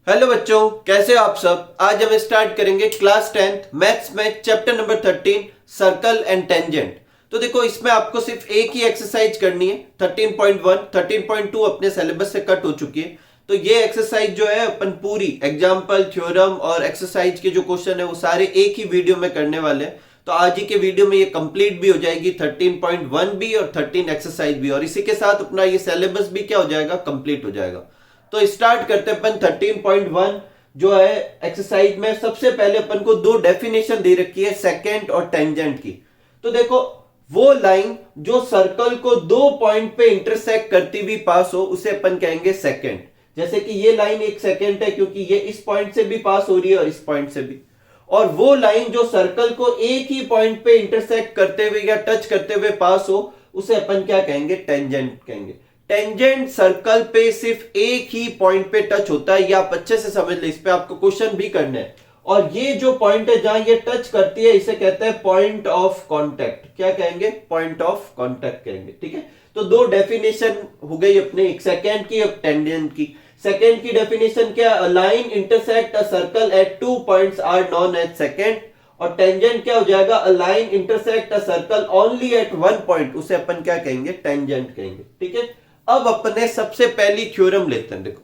Hello बच्चों, कैसे हो आप सब। आज हम स्टार्ट करेंगे क्लास 10th मैथ्स में chapter number 13 circle and tangent. तो देखो, इसमें आपको सिर्फ एक ही एक्सरसाइज करनी है। 13.1 13.2 अपने सिलेबस से कट हो चुकी है। तो ये एक्सरसाइज जो है अपन पूरी एग्जाम्पल, थ्योरम और एक्सरसाइज के जो क्वेश्चन है वो सारे एक ही वीडियो में करने वाले हैं। तो आज ही के वीडियो में ये कंप्लीट भी हो जाएगी 13.1 भी और 13 एक्सरसाइज भी, और इसी के साथ अपना ये सिलेबस भी क्या हो जाएगा, कंप्लीट हो जाएगा। तो स्टार्ट करते हैं अपन 13.1 जो है एक्सरसाइज में। सबसे पहले अपन को दो डेफिनेशन दे रखी है सेकेंड और टेंजेंट की। तो देखो, वो लाइन जो सर्कल को दो पॉइंट पे इंटरसेक्ट करती हुई पास हो उसे अपन कहेंगे सेकेंड। जैसे कि ये लाइन एक सेकेंड है क्योंकि ये इस पॉइंट से भी पास हो रही है और इस पॉइंट से भी। और वो लाइन जो सर्कल को एक ही पॉइंट पे इंटरसेक्ट करते हुए या टच करते हुए पास हो उसे अपन क्या कहेंगे, टेंजेंट कहेंगे। टेंजेंट सर्कल पे सिर्फ एक ही पॉइंट पे टच होता है, ये आप अच्छे से समझ ले, इस पे आपको क्वेश्चन भी करना है। और ये जो पॉइंट है जहां ये टच करती है इसे कहते हैं पॉइंट ऑफ कांटेक्ट। क्या कहेंगे, पॉइंट ऑफ कांटेक्ट कहेंगे। ठीक है, तो दो डेफिनेशन हो गई अपने, एक सेकेंड की और टेंजेंट की। सेकेंड की डेफिनेशन क्या, a line intersect a circle at 2 points are known as second. और टेंजेंट क्या हो जाएगा, a line intersect a circle only at 1 point, उसे अपन क्या कहेंगे, टेंजेंट कहेंगे। ठीक है, अब अपने सबसे पहली थ्योरम लेते हैं। देखो,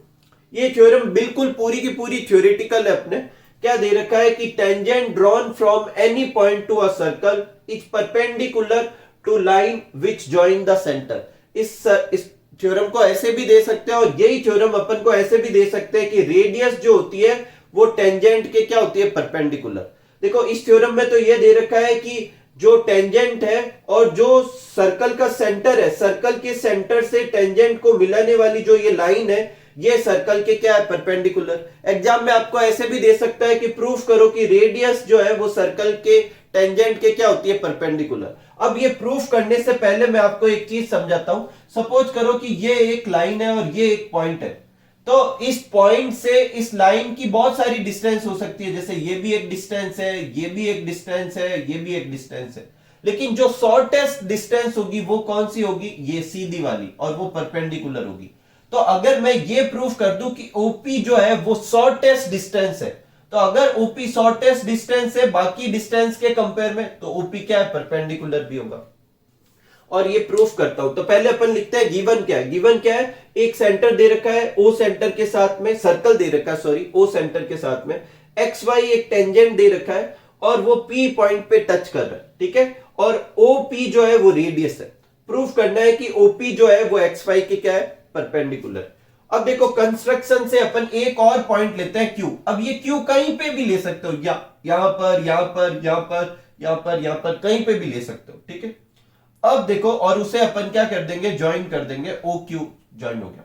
ये थ्योरम बिल्कुल पूरी की पूरी थ्योरेटिकल है। अपने क्या दे रखा है कि tangent drawn from any point to a circle is perpendicular to line which join the centre. इस थ्योरम को ऐसे भी दे सकते हैं, और यही थ्योरम अपन को ऐसे भी दे सकते हैं कि रेडियस जो होती है वो टेंजेंट के क्या होती है, परपेंडिकुलर। देखो, इस थ्योरम में तो ये दे रखा है कि जो टेंजेंट है और जो सर्कल का सेंटर है, सर्कल के सेंटर से टेंजेंट को मिलाने वाली जो ये लाइन है, ये सर्कल के क्या है, परपेंडिकुलर। एग्जाम में आपको ऐसे भी दे सकता है कि प्रूफ करो कि रेडियस जो है वो सर्कल के टेंजेंट के क्या होती है, परपेंडिकुलर। अब ये प्रूफ करने से पहले मैं आपको एक चीज समझाता हूं। सपोज करो कि ये एक लाइन है और ये एक पॉइंट है। तो इस पॉइंट से इस लाइन की बहुत सारी डिस्टेंस हो सकती है, जैसे ये भी एक डिस्टेंस है, ये भी एक डिस्टेंस है, ये भी एक डिस्टेंस है। लेकिन जो शॉर्टेस्ट डिस्टेंस होगी वो कौन सी होगी, ये सीधी वाली, और वो परपेंडिकुलर होगी। तो अगर मैं ये प्रूफ कर दूं कि ओपी जो है वो शॉर्टेस्ट डिस्टेंस है, तो अगर ओपी शॉर्टेस्ट डिस्टेंस है बाकी डिस्टेंस के कंपेयर में, तो ओपी क्या है, परपेंडिकुलर भी होगा। और ये प्रूफ करता हूं। तो पहले अपन लिखते हैं गिवन क्या है। गिवन क्या है, एक सेंटर दे रखा है ओ सेंटर के साथ में, सर्कल दे रखा है, सॉरी, ओ सेंटर के साथ में एक्स वाई एक टेंजेंट दे रखा है और वो पी पॉइंट पे टच कर रहा है। ठीक है, और ओपी जो है वो रेडियस है। प्रूफ करना है कि ओपी जो है वो एक्स वाई के क्या है, परपेंडिकुलर। अब देखो, कंस्ट्रक्शन से अपन एक और पॉइंट लेते हैं क्यू। अब ये क्यू कहीं पे भी ले सकते हो, या यहां पर, यहां पर, यहां पर, यहां पर, यहां पर, कहीं पे भी ले सकते हो। ठीक है, अब देखो, और उसे अपन क्या कर देंगे, ज्वाइन कर देंगे, ओ क्यू ज्वाइन हो गया।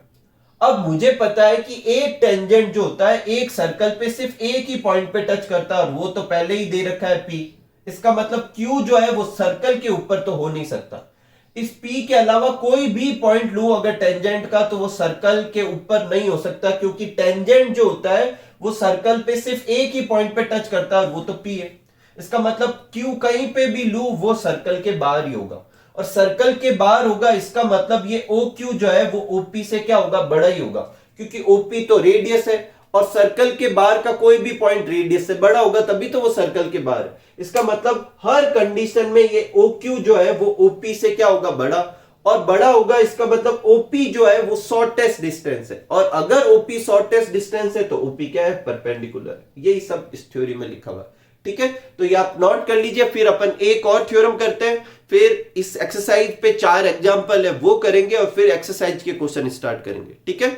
अब मुझे पता है कि एक टेंजेंट जो होता है एक सर्कल पे सिर्फ एक ही पॉइंट पे टच करता है, और वो तो पहले ही दे रखा है पी। इसका मतलब क्यू जो है वो सर्कल के ऊपर तो हो नहीं सकता। इस पी के अलावा कोई भी पॉइंट लू अगर टेंजेंट का, तो वो सर्कल के ऊपर नहीं हो सकता, क्योंकि टेंजेंट जो होता है वो सर्कल पे सिर्फ एक ही पॉइंट पे टच करता है, और वो तो पी है। इसका मतलब क्यू कहीं पे भी लू वो सर्कल के बाहर ही होगा, और सर्कल के बाहर होगा, इसका मतलब ये ओ क्यू जो है वो ओपी से क्या होगा, बड़ा ही होगा, क्योंकि ओपी तो रेडियस है और सर्कल के बाहर का कोई भी पॉइंट रेडियस से बड़ा होगा, तभी तो वो सर्कल के बाहर है। इसका मतलब हर कंडीशन में ये ओ क्यू जो है वो ओपी से क्या होगा, बड़ा, और बड़ा होगा। इसका मतलब ओपी जो है वो शॉर्टेस्ट डिस्टेंस है, और अगर ओपी शॉर्टेस्ट डिस्टेंस है तो ओपी क्या है, परपेंडिकुलर। यही सब इस थ्योरी में लिखा हुआ है। ठीक है, तो ये आप नोट कर लीजिए। फिर अपन एक और थ्योरम करते हैं, फिर इस एक्सरसाइज पे 4 एग्जांपल है वो करेंगे, और फिर एक्सरसाइज के क्वेश्चन स्टार्ट करेंगे। ठीक है,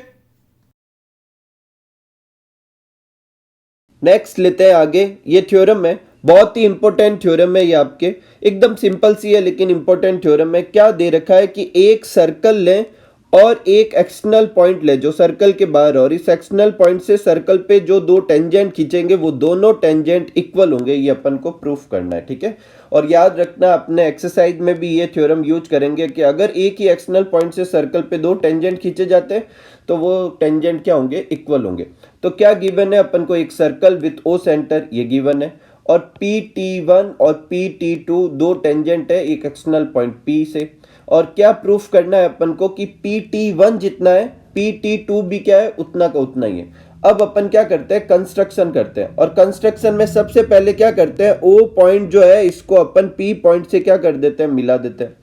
नेक्स्ट लेते हैं आगे। ये थ्योरम है, बहुत ही इंपॉर्टेंट थ्योरम है। ये आपके एकदम सिंपल सी है लेकिन इंपॉर्टेंट थ्योरम है। क्या दे रखा है कि एक सर्कल लें और एक एक्सटर्नल पॉइंट ले जो सर्कल के बाहर, और इस एक्सटर्नल पॉइंट से सर्कल पे जो दो टेंजेंट खींचेंगे वो दोनों टेंजेंट इक्वल होंगे। ये अपन को प्रूफ करना है। ठीक है, और याद रखना अपने एक्सरसाइज में भी ये थ्योरम यूज करेंगे कि अगर एक ही एक्सटर्नल पॉइंट से सर्कल पे दो टेंजेंट खींचे जाते हैं तो वो टेंजेंट क्या होंगे, इक्वल होंगे। तो क्या गिवन है अपन को, एक सर्कल विथ ओ सेंटर, ये गिवन है, और PT1 और PT2 दो टेंजेंट है एक एक्सटर्नल पॉइंट P से। और क्या प्रूफ करना है अपन को कि PT1 जितना है PT2 भी क्या है, उतना का उतना ही है। अब अपन क्या करते हैं, कंस्ट्रक्शन करते हैं, और कंस्ट्रक्शन में सबसे पहले क्या करते हैं, O पॉइंट जो है इसको अपन P पॉइंट से क्या कर देते हैं, मिला देते हैं,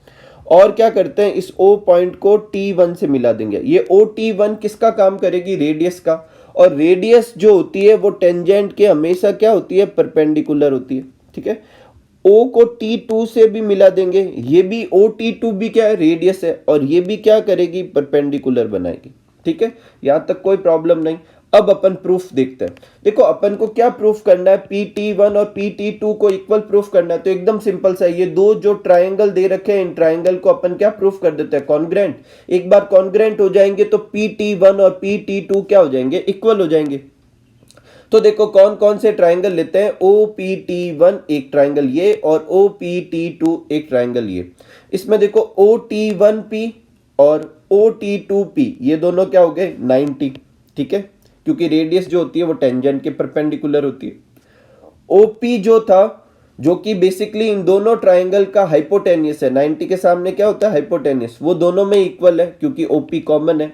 और क्या करते हैं, इस O पॉइंट को T1 से मिला देंगे। ये OT1 किसका काम करेगी, रेडियस का, और रेडियस जो होती है वो टेंजेंट के हमेशा क्या होती है, परपेंडिकुलर होती है, ठीक है। O को T2 से भी मिला देंगे, ये भी OT2 भी क्या है, रेडियस है, और ये भी क्या करेगी, परपेंडिकुलर बनाएगी, ठीक है। यहां तक कोई प्रॉब्लम नहीं। अब अपन प्रूफ देखते हैं। देखो अपन को क्या प्रूफ करना है, PT1 और PT2 को इक्वल प्रूफ करना है, तो एकदम सिंपल सा है, ये दो जो ट्रायंगल दे रखे हैं, इन ट्रायंगल को अपन क्या प्रूफ कर देते हैं, कॉन्ग्रेंट। एक बार कॉन्ग्रेंट हो जाएंगे तो PT1 और PT2 क्या हो जाएंगे, इक्वल हो जाएंगे। तो देखो कौन कौन से ट्रायंगल लेते हैं, OPT1 एक ट्रायंगल ये, और OPT2 एक ट्रायंगल ये। इसमें देखो OT1P और OT2P ये दोनों क्या हो गए, 90, ठीक है, क्योंकि रेडियस जो होती है वो टेंजेंट के परपेंडिकुलर होती है। OP जो था, जो कि बेसिकली इन दोनों ट्रायंगल का हाइपोटेनियस है, 90 के सामने क्या होता है, हाइपोटेनियस, वो दोनों में इक्वल है क्योंकि OP कॉमन है।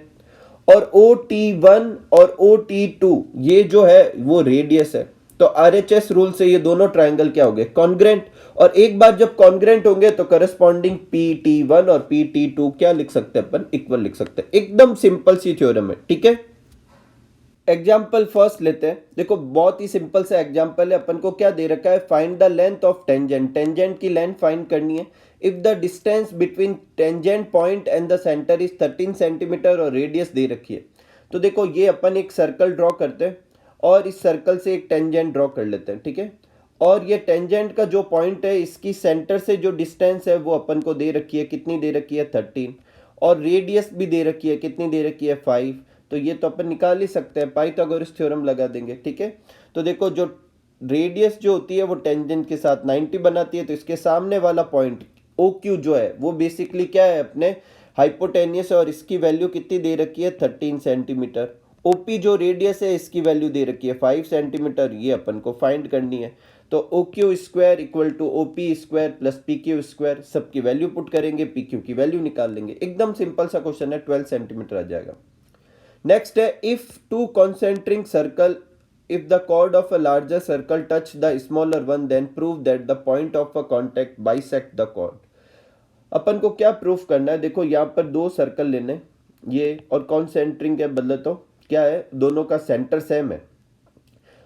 और OT1 और OT2 ये जो है वो रेडियस है, तो RHS रूल से ये दोनों ट्रायंगल क्या हो गए, कॉन्ग्रेंट। और एक बार जब कॉन्ग्रेंट होंगे तो करस्पॉन्डिंग PT1 और PT2 क्या लिख सकते हैं अपन, इक्वल लिख सकते हैं। एकदम सिंपल सी थ्योरम है, ठीक है। एग्जाम्पल फर्स्ट लेते हैं। देखो बहुत ही सिंपल सा एग्जाम्पल है, अपन को क्या दे रखा है, find the length of tangent, tangent की लेंथ फाइंड करनी है। If the distance between tangent point and the centre is 13 centimetre और रेडियस दे रखी है। तो देखो ये अपन एक सर्कल ड्रॉ करते हैं और इस सर्कल से एक टेंजेंट ड्रॉ कर लेते हैं, ठीक है। और ये टेंजेंट का जो पॉइंट है, इसकी सेंटर से जो डिस्टेंस है वो अपन को दे रखी है, कितनी दे रखी है, 13, और रेडियस भी दे रखी है, कितनी दे रखी है, 5। तो ये तो अपन निकाल ही सकते हैं, पाइथागोरस थ्योरम लगा देंगे, ठीक है। तो देखो जो रेडियस जो होती है वो टेंजेंट के साथ 90 बनाती है, तो इसके सामने वाला पॉइंट OQ जो है वो बेसिकली क्या है, अपने हाइपोटेनियस, और इसकी वैल्यू कितनी दे रखी है, 13 सेंटीमीटर। OP जो रेडियस है इसकी वैल्यू दे रखी है 5 सेंटीमीटर, ये अपन को फाइंड करनी है। तो OQ square equal to OP square plus PQ square, सबकी वैल्यू पुट करेंगे, PQ की वैल्यू निकाल लेंगे। एकदम सिंपल सा क्वेश्चन है, 12 सेंटीमीटर आ जाएगा। नेक्स्ट है, if two concentric circle, if the chord of a larger circle touch the smaller one, then prove that the point of a contact bisect the chord। अपन को क्या proof करना है, देखो यहाँ पर दो सर्कल लेने, ये और कॉन्सेंट्रिक है, बदले तो क्या है, दोनों का सेंटर सेम है।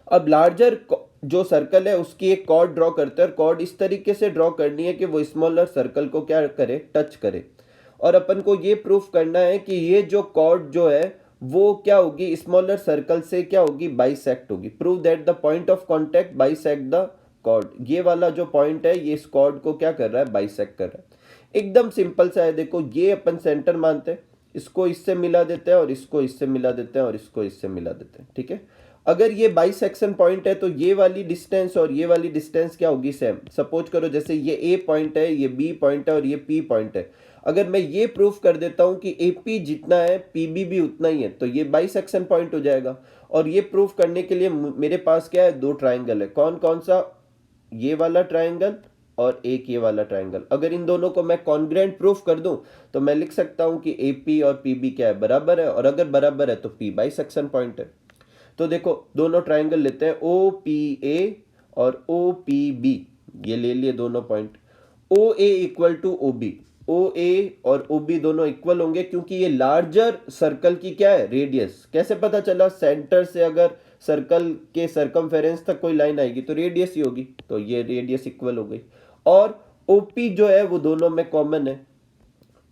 अब लार्जर जो सर्कल है उसकी एक कॉर्ड ड्रॉ करते हैं, और कॉर्ड इस तरीके से ड्रॉ करनी है कि वो स्मॉलर सर्कल को क्या करे, टच करे। और अपन को ये प्रूफ करना है कि ये जो कॉर्ड जो है वो क्या होगी, स्मॉलर सर्कल से क्या होगी, बाइसेक्ट होगी। Prove that the point of contact bisect the chord, ये वाला जो पॉइंट है ये इस कॉर्ड को क्या कर रहा है, बाइसेक्ट कर रहा है। एकदम सिंपल सा है। देखो ये अपन सेंटर मानते हैं, इसको इससे मिला देते हैं, और इसको इससे मिला देते हैं, और इसको इससे मिला देते हैं, ठीक है। अगर ये बाइसेक्शन पॉइंट है तो ये वाली डिस्टेंस और ये वाली डिस्टेंस क्या होगी, सेम। सपोज करो जैसे ये A पॉइंट है, ये B पॉइंट है, और ये P पॉइंट है। अगर मैं ये प्रूफ कर देता हूं कि AP जितना है PB भी उतना ही है, तो ये बाइसेक्शन पॉइंट हो जाएगा। और ये प्रूफ करने के लिए मेरे पास क्या है, दो ट्राइंगल है। कौन कौन सा, ये वाला ट्राइंगल और एक ये वाला ट्राइंगल। अगर इन दोनों को मैं कॉन्ग्रेंट प्रूफ कर दूं तो मैं लिख सकता हूं कि AP और PB क्या है, बराबर है, और अगर बराबर है तो P बाइसेक्शन पॉइंट है। तो देखो दोनों ट्राइंगल लेते हैं, OPA और OPB, ये ले लिए दोनों point. OA equal to OB, OA और OB दोनों इक्वल होंगे क्योंकि ये लार्जर सर्कल की क्या है, रेडियस। कैसे पता चला, सेंटर से अगर सर्कल के सरकमफेरेंस तक कोई लाइन आएगी तो रेडियस ही होगी, तो ये रेडियस इक्वल हो गई। और OP जो है वो दोनों में कॉमन है,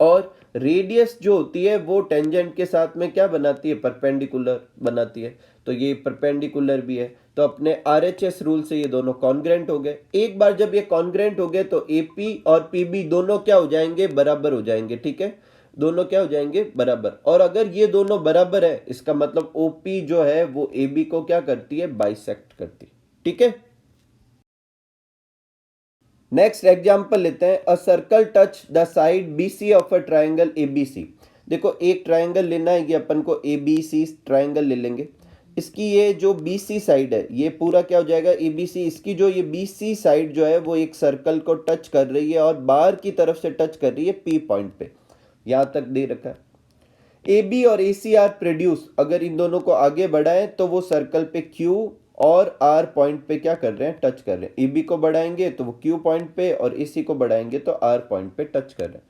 और रेडियस जो होती है वो टेंजेंट के साथ में क्या बनाती है, परपेंडिकुलर बनाती है, तो ये परपेंडिकुलर भी है। तो अपने RHS रूल से ये दोनों कॉन्ग्रेंट हो गए। एक बार जब ये कॉन्ग्रेंट हो गए तो AP और PB दोनों क्या हो जाएंगे, बराबर हो जाएंगे, ठीक है। दोनों क्या हो जाएंगे, बराबर। और अगर ये दोनों बराबर है, इसका मतलब OP जो है वो AB को क्या करती है, बाइसेक्ट करती है, ठीक है। नेक्स्ट एग्जाम्पल लेते हैं, a circle touch the side BC of a triangle ABC। देखो एक ट्राइंगल लेना है, ये अपन को ABC ट्राइंगल ले लेंगे। इसकी ये जो BC साइड है ये पूरा क्या हो जाएगा, ABC। इसकी जो ये BC साइड जो है वो एक सर्कल को टच कर रही है और बाहर की तरफ से टच कर रही है P पॉइंट पे, यहाँ तक दे रखा है। ए बी और ए सी आर प्रोड्यूस, अगर इन दोनों को आगे बढ़ाएं तो वो सर्कल पे क्यू और आर पॉइंट पे क्या कर रहे हैं, टच कर रहे हैं। ए बी को बढ़ाएंगे तो वो क्यू पॉइंट पे और ए सी को बढ़ाएंगे तो आर पॉइंट पे टच कर रहे हैं।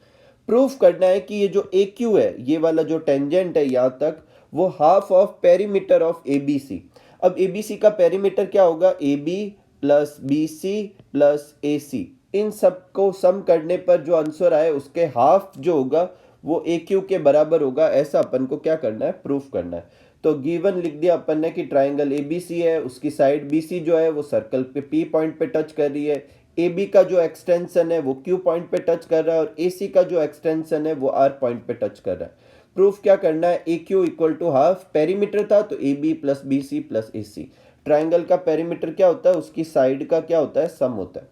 प्रूफ करना है कि ये जो ए क्यू है, ये वाला जो टेंजेंट है यहाँ तक, वो half of perimeter of A B C. अब ए बी सी का पेरीमीटर क्या होगा, A B plus B C plus A C. इन सबको सम करने पर जो आंसर आए उसके हाफ जो होगा वो ए क्यू के बराबर होगा। ऐसा अपन को क्या करना है, प्रूफ करना है। तो गिवन लिख दिया अपन ने कि ट्राइंगल ए बी सी है, उसकी साइड बी सी जो है वो सर्कल पे पी पॉइंट पे टच कर रही है। ए बी का जो एक्सटेंशन है वो क्यू पॉइंट पे टच कर रहा है और ए सी का जो एक्सटेंशन है वो आर पॉइंट पे टच कर रहा है। प्रूफ क्या करना है, A Q equal to half, perimeter था तो A B plus B C plus A C. Triangle का पेरीमीटर क्या होता है, उसकी साइड का क्या होता है, सम होता है।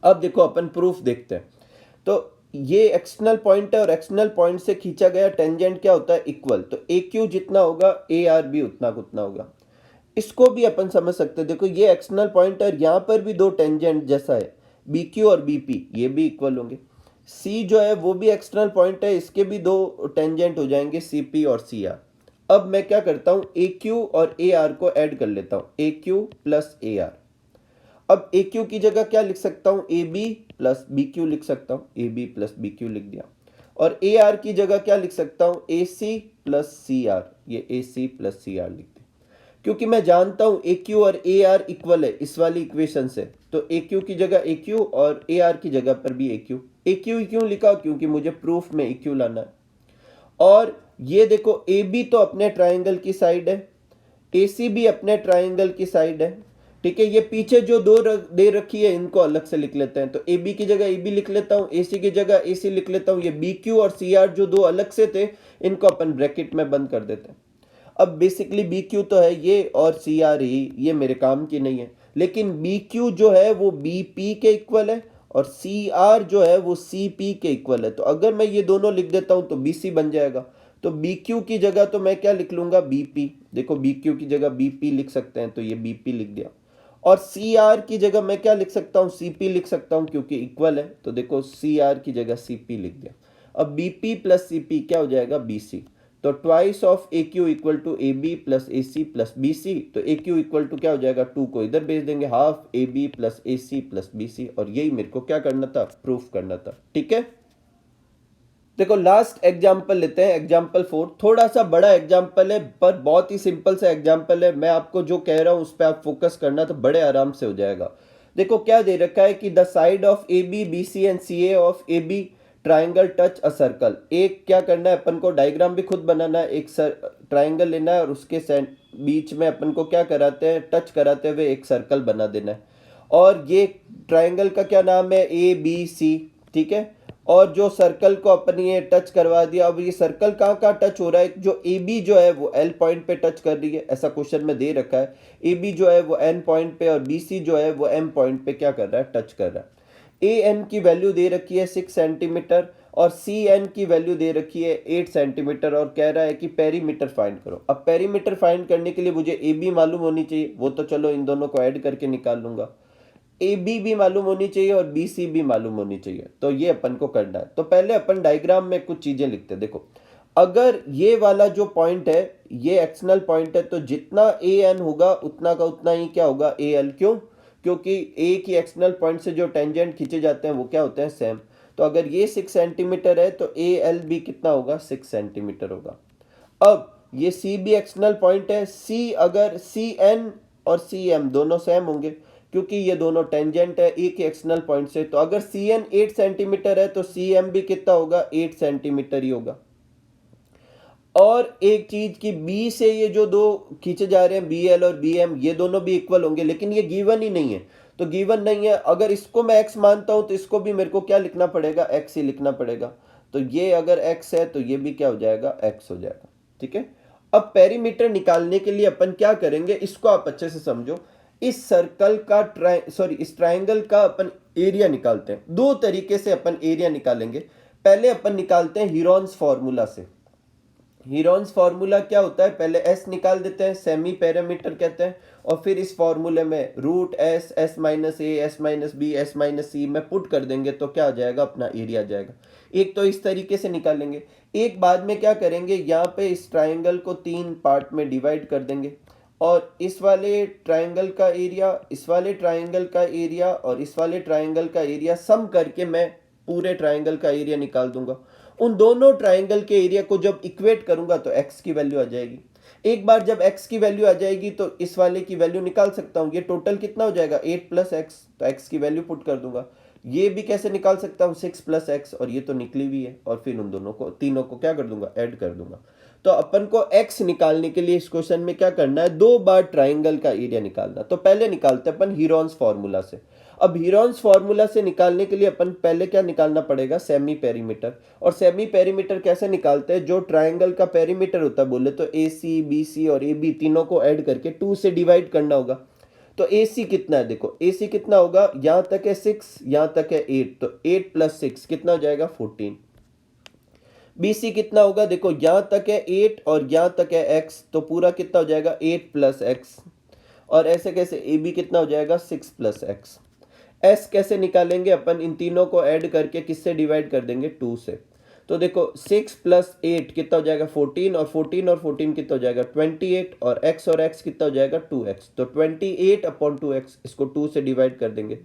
अब देखो अपन प्रूफ देखते हैं। तो ये एक्सटर्नल पॉइंट है और एक्सटर्नल पॉइंट से खींचा गया टेंजेंट क्या होता है, इक्वल। तो ए क्यू जितना होगा ए आर भी उतना उतना होगा। इसको भी अपन समझ सकते हैं। देखो ये एक्सटर्नल पॉइंट है, यहाँ पर भी दो टेंजेंट जैसा है, बी क्यू और बी पी, ये भी इक्वल होंगे। सी जो है वो भी एक्सटर्नल पॉइंट है, इसके भी दो टेंजेंट हो जाएंगे, सी पी और सी आर। अब मैं क्या करता हूँ, ए क्यू और ए आर को ऐड कर लेता हूँ, A Q plus A R. अब ए क्यू की जगह क्या लिख सकता हूँ, A B plus B Q लिख सकता हूँ, A B plus B Q लिख दिया। और ए आर की जगह क्या लिख सकता हूँ, ए सी प्लस सी आर, ये ए सी प्लस सी आर लिख दिया। क्योंकि मैं जानता हूँ ए क्यू और ए आर इक्वल है इस वाली इक्वेशन से, तो ए क्यू की जगह ए क्यू और ए आर की जगह पर भी ए क्यू। ए क्यू क्यों लिखा, क्योंकि मुझे प्रूफ में ए क्यू लाना है। और ये देखो ए बी तो अपने ट्राइंगल की साइड है, ए सी भी अपने ट्राइंगल की साइड है, ठीक है। ये पीछे जो दो दे रखी है इनको अलग से लिख लेते हैं। तो ए बी की जगह ए बी लिख लेता हूँ, ए सी की जगह ए सी लिख लेता हूँ। ये बी क्यू और सी आर जो दो अलग से थे इनको अपन ब्रैकेट में बंद कर देते हैं। अब बेसिकली बी क्यू तो है ये और सी आर ही, ये मेरे काम की नहीं है। लेकिन बी क्यू जो है वो बी पी के इक्वल है और सी आर जो है वो सी पी के इक्वल है। तो अगर मैं ये दोनों लिख देता हूँ तो बी सी बन जाएगा। तो बी क्यू की जगह तो मैं क्या लिख लूंगा, बी पी। देखो बी क्यू की जगह बी पी लिख सकते हैं, तो ये बी पी लिख दिया। और सी आर की जगह मैं क्या लिख सकता हूँ, सी पी लिख सकता हूँ, क्योंकि इक्वल है। तो देखो सी आर की जगह सी पी लिख दिया। अब B P plus C P क्या हो जाएगा, बी सी। तो twice of A Q equal to A B plus A C plus B C. तो ए क्यू इक्वल टू क्या हो जाएगा, 2 को इधर भेज देंगे, half A B plus A C plus B C. और यही मेरे को क्या करना था, प्रूफ करना था, ठीक है। देखो लास्ट एग्जाम्पल लेते हैं, एग्जाम्पल 4। थोड़ा सा बड़ा एग्जाम्पल है पर बहुत ही सिंपल सा एग्जाम्पल है। मैं आपको जो कह रहा हूं उस पर आप फोकस करना तो बड़े आराम से हो जाएगा। देखो क्या दे रखा है कि the side of A B B C and C A of A B triangle touch a circle. एक क्या करना है अपन को, डायग्राम भी खुद बनाना है। एक ट्राइंगल लेना है और उसके बीच में अपन को क्या कराते हैं, टच कराते हुए एक सर्कल बना देना है। और ये ट्राइंगल का क्या नाम है, ए बी सी, ठीक है। और जो सर्कल को अपन ये टच करवा दिया, अब ये सर्कल कहाँ टच हो रहा है, जो ए बी जो है वो एल पॉइंट पे टच कर रही है, ऐसा क्वेश्चन में दे रखा है। ए बी जो है वो एन पॉइंट पे और बी सी जो है वो एम पॉइंट पे क्या कर रहा है, टच कर रहा है। ए एन की वैल्यू दे रखी है 6 सेंटीमीटर और सी एन की वैल्यू दे रखी है 8 सेंटीमीटर और कह रहा है कि पेरीमीटर फाइंड करो। अब पेरीमीटर फाइंड करने के लिए मुझे ए बी मालूम होनी चाहिए, वो तो चलो इन दोनों को ऐड करके निकाल लूंगा। ए बी भी मालूम होनी चाहिए और बी सी भी मालूम होनी चाहिए, तो ये अपन को करना है। तो पहले अपन डायग्राम में कुछ चीजें लिखते हैं। देखो अगर ये वाला जो पॉइंट है ये एक्सटर्नल पॉइंट है, तो जितना ए एन होगा उतना का उतना ही क्या होगा, ए एल। क्यों, क्योंकि ए की एक्सटर्नल पॉइंट से जो टेंजेंट खींचे जाते हैं वो क्या होते हैं, सेम। तो अगर ये 6 सेंटीमीटर है तो ए एल भी कितना होगा, 6 सेंटीमीटर होगा। अब ये सी भी एक्सटर्नल पॉइंट है, सी अगर सी एन और सी एम दोनों सेम होंगे क्योंकि ये दोनों टेंजेंट है ए के एक्सटर्नल पॉइंट से। तो अगर सी एन 8 सेंटीमीटर है तो सी एम भी कितना होगा, 8 सेंटीमीटर ही होगा। और एक चीज की बी से ये जो दो खींचे जा रहे हैं बी एल और बी एम, ये दोनों भी इक्वल होंगे, लेकिन ये गिवन ही नहीं है। तो गिवन नहीं है, अगर इसको मैं एक्स मानता हूं तो इसको भी मेरे को क्या लिखना पड़ेगा, एक्स ही लिखना पड़ेगा। तो ये अगर एक्स है तो ये भी क्या हो जाएगा, एक्स हो जाएगा, ठीक है। अब पेरीमीटर निकालने के लिए अपन क्या करेंगे, इसको आप अच्छे से समझो। इस सर्कल का इस ट्राइंगल का अपन एरिया निकालते हैं। दो तरीके से अपन एरिया निकालेंगे। पहले अपन निकालते हैं हीरोन्स फॉर्मूला से। हीरोन्स फार्मूला क्या होता है, पहले एस निकाल देते हैं, सेमी पैरामीटर कहते हैं, और फिर इस फार्मूले में root S, S minus A, S minus B, S minus C में पुट कर देंगे तो क्या आ जाएगा, अपना एरिया आ जाएगा। एक तो इस तरीके से निकालेंगे। एक बाद में क्या करेंगे, यहाँ पे इस ट्राइंगल को 3 पार्ट में डिवाइड कर देंगे, और इस वाले ट्राइंगल का एरिया, इस वाले ट्राइंगल का एरिया और इस वाले ट्राइंगल का एरिया सम करके मैं पूरे ट्राइंगल का एरिया निकाल दूंगा। उन दोनों ट्राइंगल के एरिया को जब इक्वेट करूंगा तो x की वैल्यू आ जाएगी। एक बार जब x की वैल्यू आ जाएगी तो इस वाले की वैल्यू निकाल सकता हूँ। ये टोटल कितना हो जाएगा, 8 प्लस एक्स, तो x की वैल्यू पुट कर दूंगा। ये भी कैसे निकाल सकता हूँ, 6 प्लस एक्स, और ये तो निकली हुई है, और फिर उन दोनों को, तीनों को क्या कर दूंगा, ऐड कर दूंगा। तो अपन को x निकालने के लिए इस क्वेश्चन में क्या करना है, 2 बार ट्राइंगल का एरिया निकालना। तो पहले निकालते हैं अपन हीरोन्स फार्मूला से। अब हीरोन्स फार्मूला से निकालने के लिए अपन पहले क्या निकालना पड़ेगा, सेमी पेरीमीटर। और सेमी पेरीमीटर कैसे निकालते हैं, जो ट्राइंगल का पेरीमीटर होता है बोले तो ए सी, बी सी और ए बी तीनों को ऐड करके 2 से डिवाइड करना होगा। तो ए सी कितना है, देखो ए सी कितना होगा, यहां तक है 6, यहां तक है 8, तो 8 प्लस 6 कितना हो जाएगा, 14। बी सी कितना होगा, देखो यहां तक है 8 और यहां तक है x, तो पूरा कितना हो जाएगा, 8 प्लस एक्स। और ऐसे कैसे, ए बी कितना हो जाएगा, 6 प्लस एक्स। एस कैसे निकालेंगे अपन, इन तीनों को ऐड करके किससे डिवाइड कर देंगे, 2 से। तो देखो 6 प्लस 8 कितना हो जाएगा, 14, और 14 और 14 कितना हो जाएगा, 28, और x कितना हो जाएगा, 2x। तो 28 अपॉन 2x, इसको 2 से डिवाइड कर देंगे।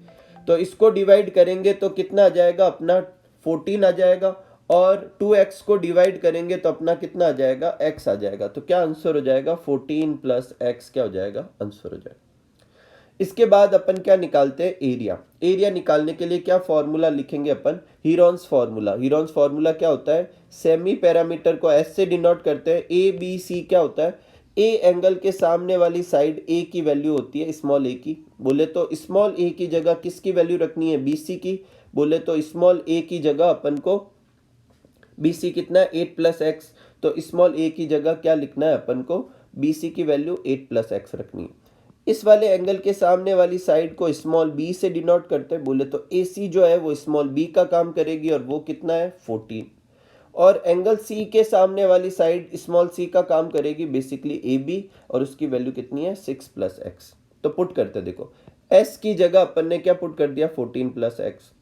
तो इसको डिवाइड करेंगे तो कितना आ जाएगा, अपना 14 आ जाएगा, और 2x को डिवाइड करेंगे तो अपना कितना आ जाएगा, x आ जाएगा। तो क्या आंसर हो जाएगा, 14 प्लस एक्स क्या हो जाएगा, आंसर हो जाएगा। इसके बाद अपन क्या निकालते हैं, एरिया। एरिया निकालने के लिए क्या फॉर्मूला लिखेंगे अपन, हीरोन्स फार्मूला। हीरोन्स फार्मूला क्या होता है, सेमी पैरामीटर को एस से डिनोट करते हैं। ए बी सी क्या होता है, ए एंगल के सामने वाली साइड ए की वैल्यू होती है, स्मॉल ए की। बोले तो स्मॉल ए की जगह किसकी वैल्यू रखनी है, बी सी की। बोले तो स्मॉल ए की जगह अपन को, बी सी कितना है, 8 प्लस एक्स, तो स्मॉल ए की जगह क्या लिखना है अपन को, बी सी की वैल्यू 8 प्लस एक्स रखनी है। इस वाले एंगल के सामने वाली साइड को स्मॉल बी से डिनोट करते हैं। बोले तो ए सी जो है वो स्मॉल बी का काम करेगी, और वो कितना है, 14। और एंगल सी के सामने वाली साइड स्मॉल सी का काम करेगी, बेसिकली ए बी, और उसकी वैल्यू कितनी है, 6 प्लस एक्स। तो पुट करते देखो, एस की जगह अपन ने क्या पुट कर दिया, 14 प्लस एक्स।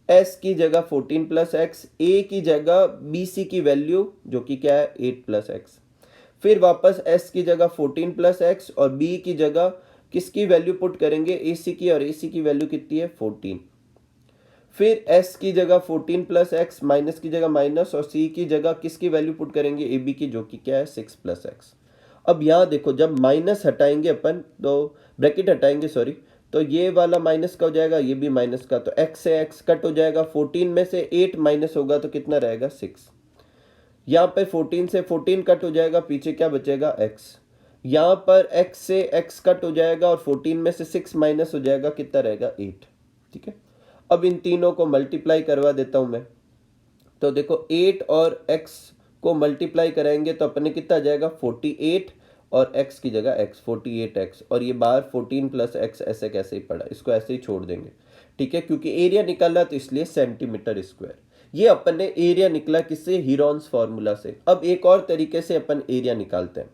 एस की जगह 14 प्लस एक्स, ए की जगह बी सी की वैल्यू जो कि क्या है, 8 प्लस एक्स। फिर वापस s की जगह 14 प्लस एक्स, और b की जगह किसकी वैल्यू पुट करेंगे, ac की, और ac की वैल्यू कितनी है, 14। फिर s की जगह 14 प्लस एक्स, माइनस की जगह माइनस, और c की जगह किसकी वैल्यू पुट करेंगे, ab की, जो कि क्या है, 6 प्लस एक्स। अब यहाँ देखो, जब माइनस हटाएंगे अपन, तो ब्रैकेट हटाएंगे सॉरी, तो ये वाला माइनस का हो जाएगा, ये भी माइनस का, तो x से x कट हो जाएगा। 14 में से 8 माइनस होगा तो कितना रहेगा, 6। यहाँ पे 14 से 14 कट हो जाएगा, पीछे क्या बचेगा, x। यहाँ पर x से x कट हो जाएगा, और 14 में से 6 माइनस हो जाएगा, कितना रहेगा, 8। ठीक है, अब इन तीनों को मल्टीप्लाई करवा देता हूँ मैं। तो देखो 8 और x को मल्टीप्लाई कराएंगे तो अपने कितना आ जाएगा, 48, और x की जगह x, 48x, और ये बाहर 14 प्लस x ऐसे कैसे ही पड़ा, इसको ऐसे ही छोड़ देंगे। ठीक है, क्योंकि एरिया निकालना तो इसलिए सेंटीमीटर स्क्वायर। ये अपन ने एरिया निकला किससे, हीरोन्स फार्मूला से। अब एक और तरीके से अपन एरिया निकालते हैं।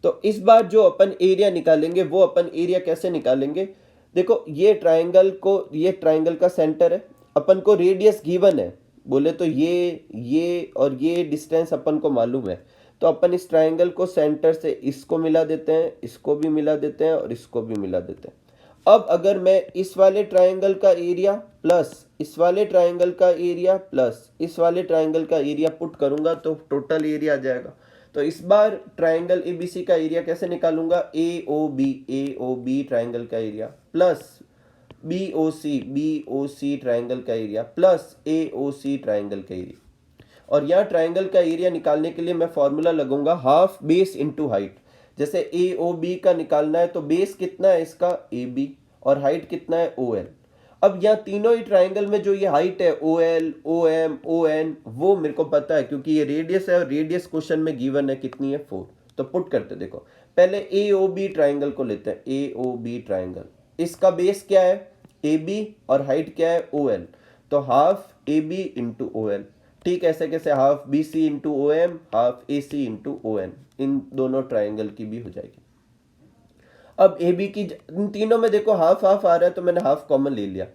तो इस बार जो अपन एरिया निकालेंगे वो अपन एरिया कैसे निकालेंगे, देखो ये ट्राइंगल को, ये ट्राइंगल का सेंटर है, अपन को रेडियस गिवन है। बोले तो ये और ये डिस्टेंस अपन को मालूम है, तो अपन इस ट्राइंगल को सेंटर से इसको मिला देते हैं, इसको भी मिला देते हैं, और इसको भी मिला देते हैं। अब अगर मैं इस वाले ट्राइंगल का एरिया प्लस इस वाले ट्राइंगल का एरिया प्लस इस वाले ट्राइंगल का एरिया पुट करूंगा तो टोटल एरिया आ जाएगा। तो इस बार ट्राइंगल एबीसी का एरिया कैसे निकालूंगा, ए ओ बी ट्राइंगल का area plus B O C triangle का area plus A O C triangle का एरिया। और यहाँ ट्राइंगल का एरिया निकालने के लिए मैं फॉर्मूला लगाऊंगा हाफ बेस इनटू हाइट। जैसे ए ओ बी का निकालना है तो बेस कितना है इसका, ए बी, और हाइट कितना है, ओ एल। अब यहाँ तीनों ही ट्राइंगल में जो ये हाइट है, O L, O M, O N, वो मेरे को पता है क्योंकि ये रेडियस है, और रेडियस क्वेश्चन में गिवन है कितनी है, 4। तो पुट करते देखो, पहले ए ओ बी ट्राइंगल को लेते हैं, ए ओ बी ट्राइंगल, इसका बेस क्या है, ए बी, और हाइट क्या है, ओ एल। तो half A B into O L ठीक ऐसे कैसे half B C into O M half A C into O N, इन दोनों ट्राइंगल की भी हो जाएगी। अब ए बी की इन तीनों में देखो हाफ हाफ आ रहा है तो मैंने हाफ कॉमन ले लिया।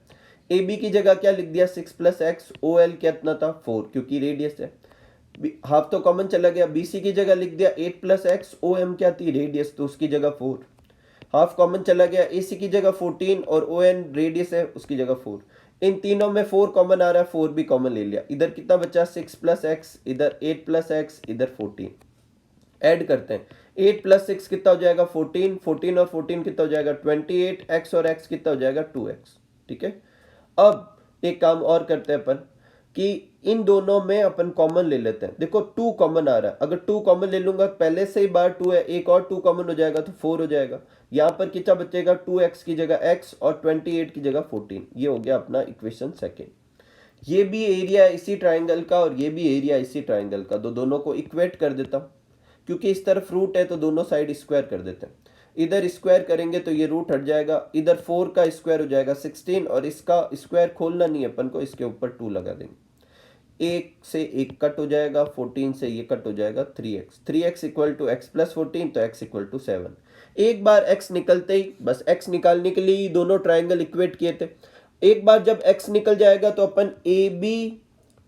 ए बी की जगह क्या लिख दिया 6 प्लस एक्स, ओ एल कितना था 4 क्योंकि रेडियस है, हाफ तो कॉमन चला गया। बी सी की जगह लिख दिया 8 प्लस एक्स, ओ एम क्या थी रेडियस तो उसकी जगह 4, हाफ कॉमन चला गया। ए सी की जगह 14 और ओ एन रेडियस है उसकी जगह 4। इन तीनों में 4 कॉमन आ रहा है, 4 भी कॉमन ले लिया। इधर कितना बचा 6 प्लस एक्स, इधर 8 प्लस एक्स, इधर 14। ऐड करते हैं 8 प्लस 6 कितना हो जाएगा 14, 14 और 14 कितना हो जाएगा 28, एक्स और एक्स कितना हो जाएगा 2x। ठीक है, अब एक काम और करते हैं अपन कि इन दोनों में अपन कॉमन ले लेते हैं। देखो 2 कॉमन आ रहा है, अगर 2 कॉमन ले लूंगा पहले से ही बार 2 है, एक और 2 कॉमन हो जाएगा तो 4 हो जाएगा। यहाँ पर कितना बचेगा 2x की जगह x और 28 की जगह 14। ये हो गया अपना इक्वेशन सेकेंड। ये भी एरिया है इसी ट्राइंगल का और ये भी एरिया इसी ट्राइंगल का, तो दोनों को इक्वेट कर देता हूँ। क्योंकि इस तरफ रूट है तो दोनों साइड स्क्वायर कर देते हैं। इधर स्क्वायर करेंगे तो ये रूट हट जाएगा, इधर 4 का स्क्वायर हो जाएगा 16 और इसका स्क्वायर खोलना नहीं है अपन को, इसके ऊपर 2 लगा देंगे। 1 से 1 कट हो जाएगा, 14 से ये कट हो जाएगा 3x, 3x equal to x plus 14 तो x इक्वल टू 7। एक बार x निकलते ही बस x निकालने के लिए ही दोनों ट्राइंगल इक्वेट किए थे। एक बार जब x निकल जाएगा तो अपन ए बी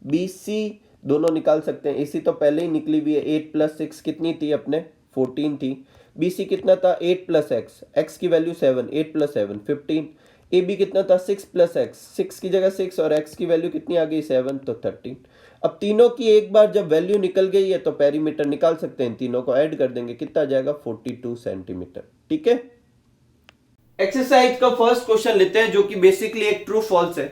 बी सी दोनों निकाल सकते हैं। AC तो पहले ही निकली हुई है, 8 प्लस 6 कितनी थी अपने 14 थी। BC कितना था 8 प्लस एक्स, एक्स की वैल्यू 7, 8 प्लस 7 15। AB कितना था 6 प्लस एक्स, 6 की जगह 6 और x की वैल्यू कितनी आ गई 7 तो 13। अब तीनों की एक बार जब वैल्यू निकल गई है तो पेरीमीटर निकाल सकते हैं, तीनों को ऐड कर देंगे कितना आ जाएगा 42 सेंटीमीटर। ठीक है, एक्सरसाइज का फर्स्ट क्वेश्चन लेते हैं जो कि बेसिकली एक ट्रू फॉल्स है।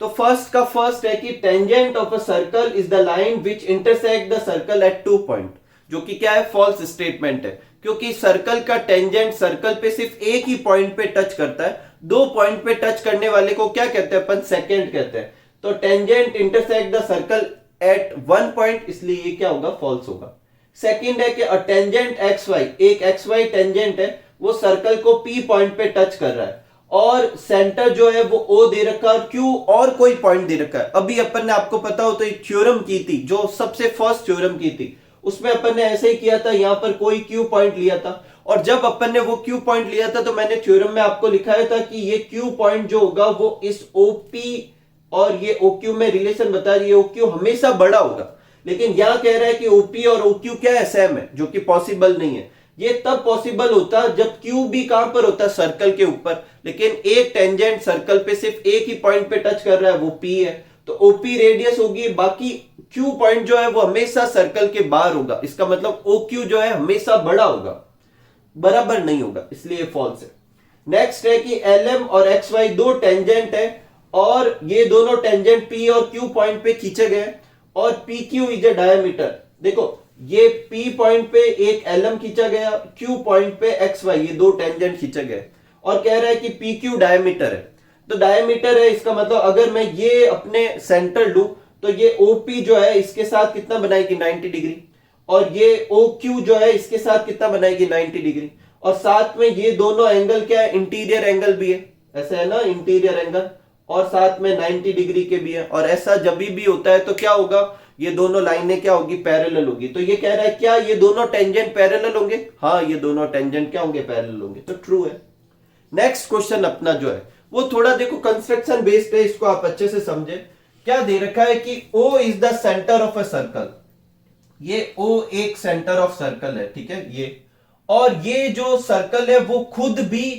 तो फर्स्ट का फर्स्ट है कि tangent of a circle is the line which intersect the circle at 2 point, जो कि क्या है फॉल्स स्टेटमेंट है, क्योंकि सर्कल का टेंजेंट सर्कल पे सिर्फ एक ही पॉइंट पे टच करता है, 2 पॉइंट पे टच करने वाले को क्या कहते हैं अपन सेकेंड कहते हैं। तो tangent intersect the circle eight 1 point, इसलिए ये क्या होगा फॉल्स होगा। सेकेंड है कि अ टेंजेंट एक्स वाई, एक एक्स वाई टेंजेंट है वो सर्कल को पी पॉइंट पे टच कर रहा है और सेंटर जो है वो ओ दे रखा है और क्यू और कोई पॉइंट दे रखा है। अभी अपन ने आपको पता हो तो एक थ्योरम की थी जो सबसे फर्स्ट थ्योरम की थी, उसमें अपन ने ऐसे ही किया था, यहां पर कोई क्यू पॉइंट लिया था और जब अपन ने वो क्यू पॉइंट लिया था तो मैंने थ्योरम में आपको लिखाया था कि ये क्यू पॉइंट जो होगा वो इस ओपी और ये ओक्यू में रिलेशन बता रही है, ओक्यू हमेशा बड़ा होगा। लेकिन यहां कह रहा है कि ओपी और ओक्यू क्या है सेम है, जो कि पॉसिबल नहीं है। ये तब पॉसिबल होता जब क्यू भी कहां पर होता सर्कल के ऊपर, लेकिन एक टेंजेंट सर्कल पे सिर्फ एक ही पॉइंट पे टच कर रहा है वो पी है, तो ओपी रेडियस होगी, बाकी क्यू पॉइंट जो है वो हमेशा सर्कल के बाहर होगा। इसका मतलब ओक्यू जो है हमेशा बड़ा होगा, बराबर नहीं होगा, इसलिए फॉल्स है। नेक्स्ट है कि एल एम और एक्स वाई दो टेंजेंट है और ये दोनों टेंजेंट पी और क्यू पॉइंट पे खींचे गए और P Q is a diameter. देखो ये P पॉइंट पे एक LM खींचा गया, Q पॉइंट पे XY, ये दो टेंजेंट खींचे गए और कह रहा है कि PQ डायमीटर है। तो डायमीटर है इसका मतलब अगर मैं ये अपने सेंटर लूं तो ये OP जो है इसके साथ कितना बनाएगी 90 डिग्री और ये OQ जो है इसके साथ कितना बनाएगी 90 डिग्री और साथ में ये दोनों एंगल क्या है इंटीरियर एंगल भी है, ऐसा है ना इंटीरियर एंगल, और साथ में 90 डिग्री के भी है। और ऐसा जब भी होता है तो क्या होगा, ये दोनों लाइनें क्या होगी पैरेलल होगी। तो ये कह रहा है क्या ये दोनों टेंजेंट पैरेलल होंगे, हाँ ये दोनों टेंजेंट क्या होंगे पैरेलल होंगे, तो ट्रू है। नेक्स्ट क्वेश्चन अपना जो है वो थोड़ा देखो कंस्ट्रक्शन बेस्ड है, इसको आप अच्छे से समझे। क्या दे रखा है कि O is the centre of a circle, ये O एक सेंटर ऑफ सर्कल है, ठीक है ये, और ये जो सर्कल है वो खुद भी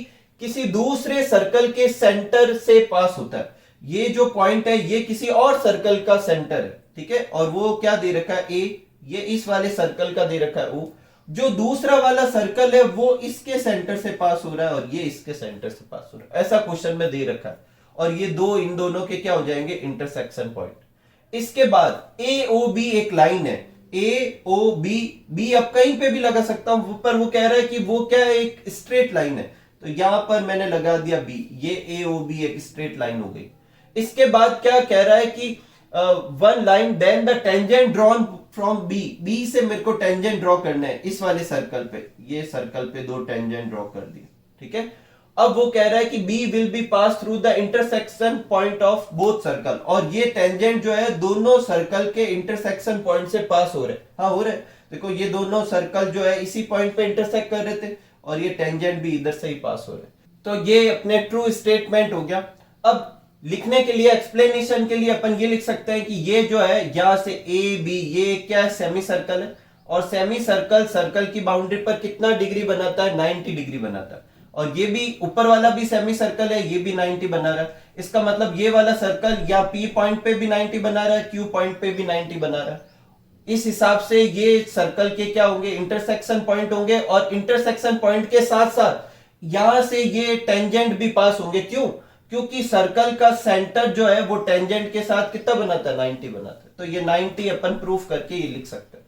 किसी दूसरे सर्कल के सेंटर से पास होता है। ये जो पॉइंट है ये किसी और सर्कल का सेंटर है, ठीक है, और वो क्या दे रखा है A, ये इस वाले सर्कल का दे रखा है O, जो दूसरा वाला सर्कल है वो इसके सेंटर से पास हो रहा है और ये इसके सेंटर से पास हो रहा है, ऐसा क्वेश्चन में दे रखा है। और ये दो इन दोनों के क्या हो जाएंगे इंटरसेक्शन पॉइंट। इसके बाद AOB एक लाइन है, AOB, B अब कहीं पे भी लगा सकता हूं, पर वो कह रहा है कि वो क्या है एक स्ट्रेट लाइन है, तो यहां पर मैंने लगा दिया B, ये AOB एक स्ट्रेट लाइन हो गई। इसके बाद क्या कह रहा है कि one line then the tangent drawn from B, B से मेरे को टेंजेंट ड्रॉ करना है इस वाले सर्कल पे, ये सर्कल पे दो टेंजेंट ड्रॉ कर दिए, ठीक है। अब वो कह रहा है कि B will be pass through the intersection point of both circle, और ये टेंजेंट जो है दोनों सर्कल के इंटरसेक्शन पॉइंट से पास हो रहे हैं। हाँ हो रहे हैं, देखो ये दोनों सर्कल जो है इसी पॉइंट पे इंटरसेक्ट कर रहे थे और ये टेंजेंट भी इधर से ही पास हो रहे हैं। तो ये अपने ट्रू स्टेटमेंट हो गया। अब लिखने के लिए, एक्सप्लेनेशन के लिए अपन ये लिख सकते हैं कि ये जो है यहां से ए बी, ये क्या है, सेमी सर्कल है, और सेमी सर्कल सर्कल की बाउंड्री पर कितना डिग्री बनाता है, 90 डिग्री बनाता है, और ये भी ऊपर वाला भी सेमी सर्कल है, ये भी 90 बना रहा है। इसका मतलब ये वाला सर्कल या पी पॉइंट पे भी 90 बना रहा है, क्यू पॉइंट पे भी 90 बना रहा है। इस हिसाब से ये सर्कल के क्या होंगे, इंटरसेक्शन पॉइंट होंगे, और इंटरसेक्शन पॉइंट के साथ साथ यहां से ये टेंजेंट भी पास होंगे। क्यों? क्योंकि सर्कल का सेंटर जो है वो टेंजेंट के साथ कितना बनाता है, 90 बनाता है। तो ये 90 अपन प्रूफ करके ये लिख सकते हैं।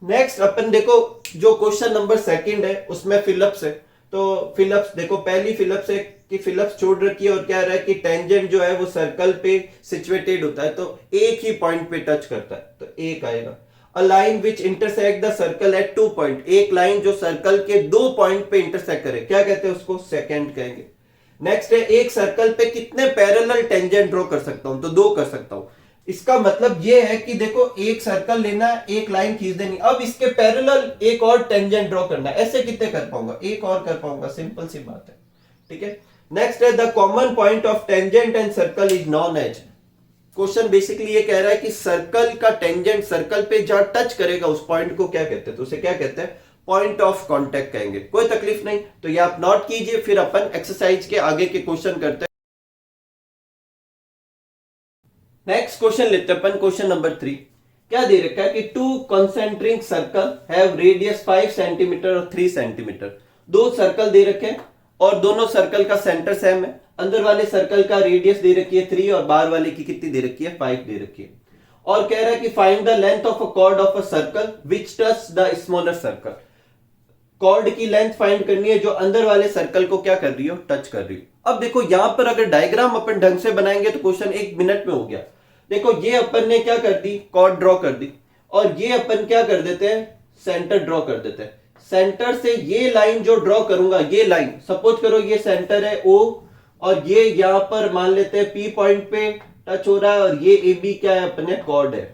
नेक्स्ट अपन देखो, जो क्वेश्चन नंबर सेकंड है उसमें फिलिप्स है। तो फिलिप्स देखो, पहली फिलिप्स है कि फिलिप्स छोड़ रखी है और क्या रहा है कि टेंजेंट जो है वो सर्कल पे सिचुएटेड होता है, तो एक ही पॉइंट पे टच करता है, तो एक आएगा। A line which intersect the circle at 2 point, एक लाइन जो सर्कल के 2 पॉइंट पे इंटरसेक्ट करे, क्या कहते हैं उसको, सेकंड कहेंगे। नेक्स्ट है, एक सर्कल पे कितने पैरेलल टेंजेंट ड्रॉ कर सकता हूं, तो 2 कर सकता हूं। इसका मतलब ये है कि देखो एक सर्कल लेना है, एक लाइन खींच देनी, अब इसके पैरेलल एक और टेंजेंट ड्रॉ करना है। ऐसे कितने कर पाऊंगा, एक और कर पाऊंगा, सिंपल सी बात है। ठीक है। नेक्स्ट है, the common point of tangent and circle is known as. Question basically ये कह रहा है कि सर्कल का टेंजेंट सर्कल पे जहां टच करेगा उस पॉइंट को क्या कहते हैं, तो उसे क्या कहते हैं, पॉइंट ऑफ कांटेक्ट कहेंगे। कोई तकलीफ नहीं, तो ये आप नोट कीजिए, फिर अपन एक्सरसाइज के आगे के क्वेश्चन करते हैं। नेक्स्ट क्वेश्चन लेते हैं अपन, क्वेश्चन नंबर 3। क्या दे रखा है कि 2 concentric circle have radius 5 centimetre और 3 सेंटीमीटर। 2 सर्कल दे रखे हैं और दोनों सर्कल का सेंटर सेम है। अंदर वाले सर्कल का रेडियस दे रखी है 3 और बाहर वाले की कितनी दे रखी है, 5 दे रखी है। और कह रहा है कि find the length of a chord of a circle which touch the smaller circle. Chord की लेंथ फाइंड करनी है जो अंदर वाले सर्कल को क्या कर रही हो, टच कर रही हो। अब देखो यहां पर अगर डायग्राम अपन ढंग से बनाएंगे तो क्वेश्चन 1 मिनट में हो गया। देखो ये अपन ने क्या कर दी, कॉर्ड ड्रॉ कर दी, और ये अपन क्या कर देते हैं, सेंटर ड्रॉ कर देते हैं। सेंटर से ये लाइन जो ड्रॉ करूंगा, ये लाइन सपोज करो ये सेंटर है O, और ये यहां पर मान लेते हैं P पॉइंट पे टच हो रहा है, और ये AB क्या है, अपने कॉर्ड है।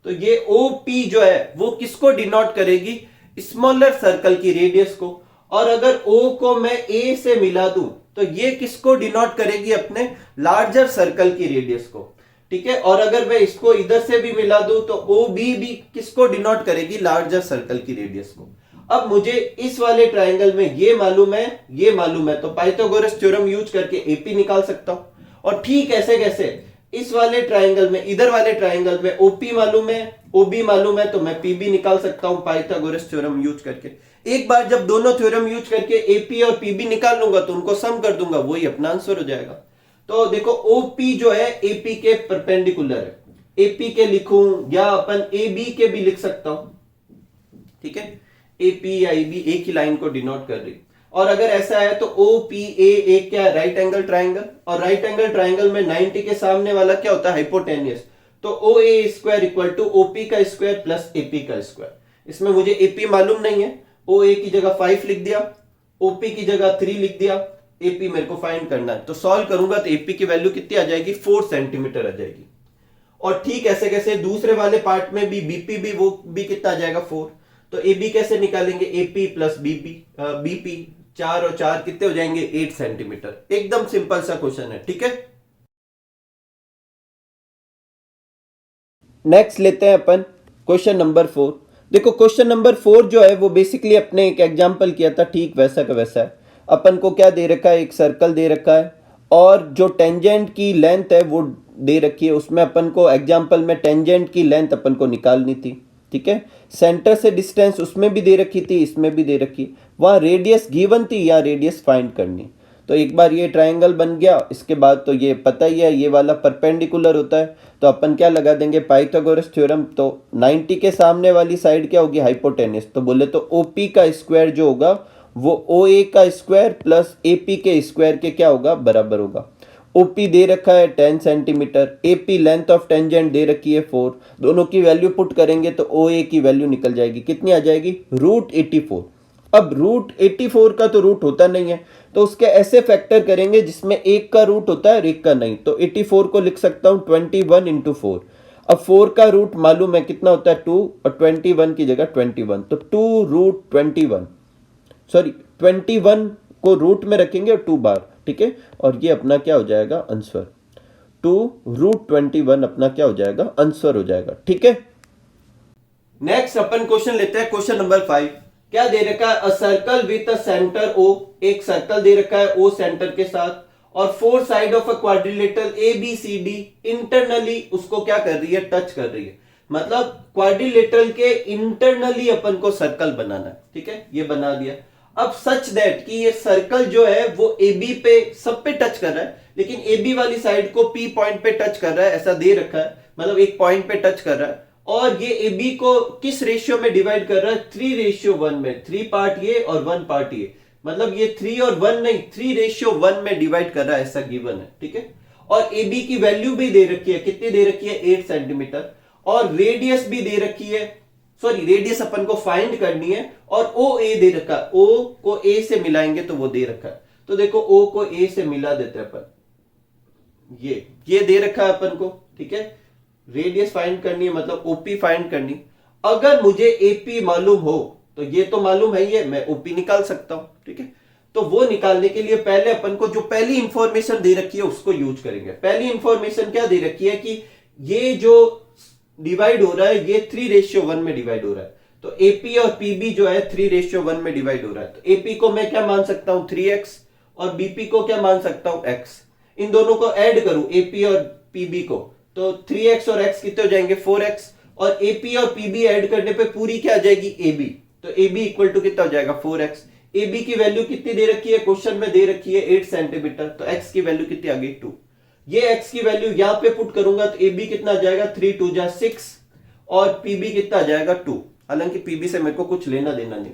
तो ये OP जो है वो किसको डिनोट करेगी, स्मॉलर सर्कल की रेडियस को। और अगर O को मैं A से मिला दूं तो ये किसको डिनोट करेगी, अपने लार्जर सर्कल की रेडियस को। ठीक है। और अगर मैं इसको इधर से भी मिला दूं तो OB भी किसको डिनोट करेगी, लार्जर सर्कल की रेडियस को। अब मुझे इस वाले ट्रायंगल में ये मालूम है, ये मालूम है, तो पाइथागोरस थ्योरम यूज करके AP निकाल सकता हूं। और ठीक ऐसे कैसे इस वाले ट्रायंगल में, इधर वाले ट्रायंगल में OP मालूम है, OB मालूम है, तो मैं PB निकाल सकता हूं पाइथागोरस थ्योरम यूज करके। एक बार जब दोनों थ्योरम यूज करके AP और PB निकाल लूंगा तो उनको सम कर दूंगा, वही अपना आंसर हो जाएगा। तो देखो OP जो है AP के परपेंडिकुलर है, AP के लिखूं या अपन AB के भी लिख सकता हूं। ठीक है। AP या AB एक ही लाइन को डिनोट कर रही। और अगर ऐसा है तो OPA एक क्या है, राइट एंगल ट्राइंगल, और राइट एंगल ट्राइंगल में 90 के सामने वाला क्या होता है, हाइपोटेनियस। तो OA square equal to OP का स्क्वायर प्लस AP का स्क्वायर। इसमें मुझे AP मालूम नहीं है, OA की जगह 5 लिख दिया, OP की जगह 3 लिख दिया, AP मेरे को फाइंड करना है। तो सॉल्व करूंगा तो AP की वैल्यू कितनी आ जाएगी, 4 सेंटीमीटर आ जाएगी। और ठीक ऐसे कैसे दूसरे वाले पार्ट में भी BP भी, वो भी कितना आ जाएगा, 4। तो AB कैसे निकालेंगे, AP प्लस BP 4 और 4 कितने हो जाएंगे, 8 सेंटीमीटर। एकदम सिंपल सा क्वेश्चन है। ठीक है। नेक्स्ट लेते हैं अपन क्वेश्चन नंबर 4। देखो क्वेश्चन नंबर 4 जो है वो बेसिकली अपने एक एग्जांपल किया था, ठीक वैसा का वैसा है। अपन को क्या दे रखा है, एक सर्कल दे रखा है और जो टेंजेंट की लेंथ है वो दे रखी है। उसमें अपन को एग्जांपल में टेंजेंट की लेंथ अपन को निकालनी थी। ठीक है। सेंटर से डिस्टेंस उसमें भी दे रखी थी, इसमें भी दे रखी, वहां रेडियस गिवन थी या रेडियस फाइंड करनी। तो एक बार ये ट्रायंगल बन गया, इसके बाद तो ये पता ही है ये वाला परपेंडिकुलर होता है, तो अपन क्या लगा देंगे, पाइथागोरस थ्योरम। तो 90 के सामने वाली साइड क्या होगी, हाइपोटेनियस। तो बोले तो OP का स्क्वायर जो होगा वो OA का स्क्वायर प्लस AP के स्क्वायर के क्या होगा, बराबर होगा। OP दे रखा है 10 centimetre, AP length of tangent दे रखी है 4। दोनों की वैल्यू पुट करेंगे तो OA की वैल्यू निकल जाएगी, कितनी आ जाएगी, √84। अब रूट 84 का तो रूट होता नहीं है, तो उसके ऐसे फैक्टर करेंगे जिसमें एक का रूट होता है और एक का नहीं। तो 84 को लिख सकता हूं 21 इंटू 4। अब 4 का रूट मालूम है कितना होता है 2, और 21 की जगह 21, तो 2 रूट 21, सॉरी 21 को रूट में रखेंगे और 2 बार, ठीक है। और ये अपना क्या हो जाएगा आंसर, 2 रूट 21 अपना क्या हो जाएगा आंसर हो जाएगा, ठीक है। नेक्स्ट अपन क्वेश्चन लेते हैं, क्वेश्चन नंबर 5। क्या दे रखा है, a circle with a centre O, एक सर्कल दे रखा है ओ सेंटर के साथ, और 4 side of a quadrilateral A B C D internally उसको क्या कर रही है, टच कर रही है। मतलब क्वाड्रिलेटरल के इंटरनली अपन को सर्कल बनाना है, ठीक है, ये बना दिया। अब सच दैट कि ये सर्कल जो है वो ए बी पे सब पे टच कर रहा है, लेकिन ए बी वाली साइड को पी पॉइंट पे टच कर रहा है, ऐसा दे रखा है, मतलब एक पॉइंट पे टच कर रहा है। और ये ए बी को किस रेशियो में डिवाइड कर रहा है, 3:1 में, 3 पार्ट ये और 1 पार्ट ये, मतलब ये 3 और 1 नहीं, 3:1 में डिवाइड कर रहा है, ऐसा गिवन है, ठीक है। और ए बी की वैल्यू भी दे रखी है, कितनी दे रखी है, 8 सेंटीमीटर, और रेडियस भी दे रखी है, सॉरी रेडियस अपन को फाइंड करनी है, और ओ ए दे रखा है, ओ को ए से मिलाएंगे तो वो दे रखा है। तो देखो ओ को ए से मिला देते हैं अपन, ये दे रखा है अपन को, ठीक है। रेडियस फाइंड करनी है, मतलब ओपी फाइंड करनी। अगर मुझे एपी मालूम हो तो ये तो मालूम है, ये मैं ओपी निकाल सकता हूं, ठीक है। तो वो निकालने के लिए पहले अपन को जो पहली इंफॉर्मेशन दे रखी है उसको यूज करेंगे। पहली इंफॉर्मेशन क्या दे रखी है कि ये जो डिवाइड हो रहा है ये 3:1 में डिवाइड हो रहा है, तो एपी और पीबी जो है 3:1 में डिवाइड हो रहा है। तो एपी को मैं क्या मान सकता हूं 3x, और बीपी को क्या मान सकता हूं x। इन दोनों को ऐड करूं एपी और पीबी को, तो 3x और x कितने हो जाएंगे 4x, और AP और PB ऐड करने पे पूरी क्या आ जाएगी AB, तो AB इक्वल टू कितना हो जाएगा 4x। AB की वैल्यू कितनी दे रखी है, क्वेश्चन में दे रखी है 8 सेंटीमीटर, तो x की वैल्यू कितनी आ गई 2। ये x की वैल्यू यहां पे पुट करूंगा तो AB कितना आ जाएगा 3 2 जा 6, और PB कितना आ जाएगा 2। हालांकि PB से मेरे को कुछ लेना देना नहीं,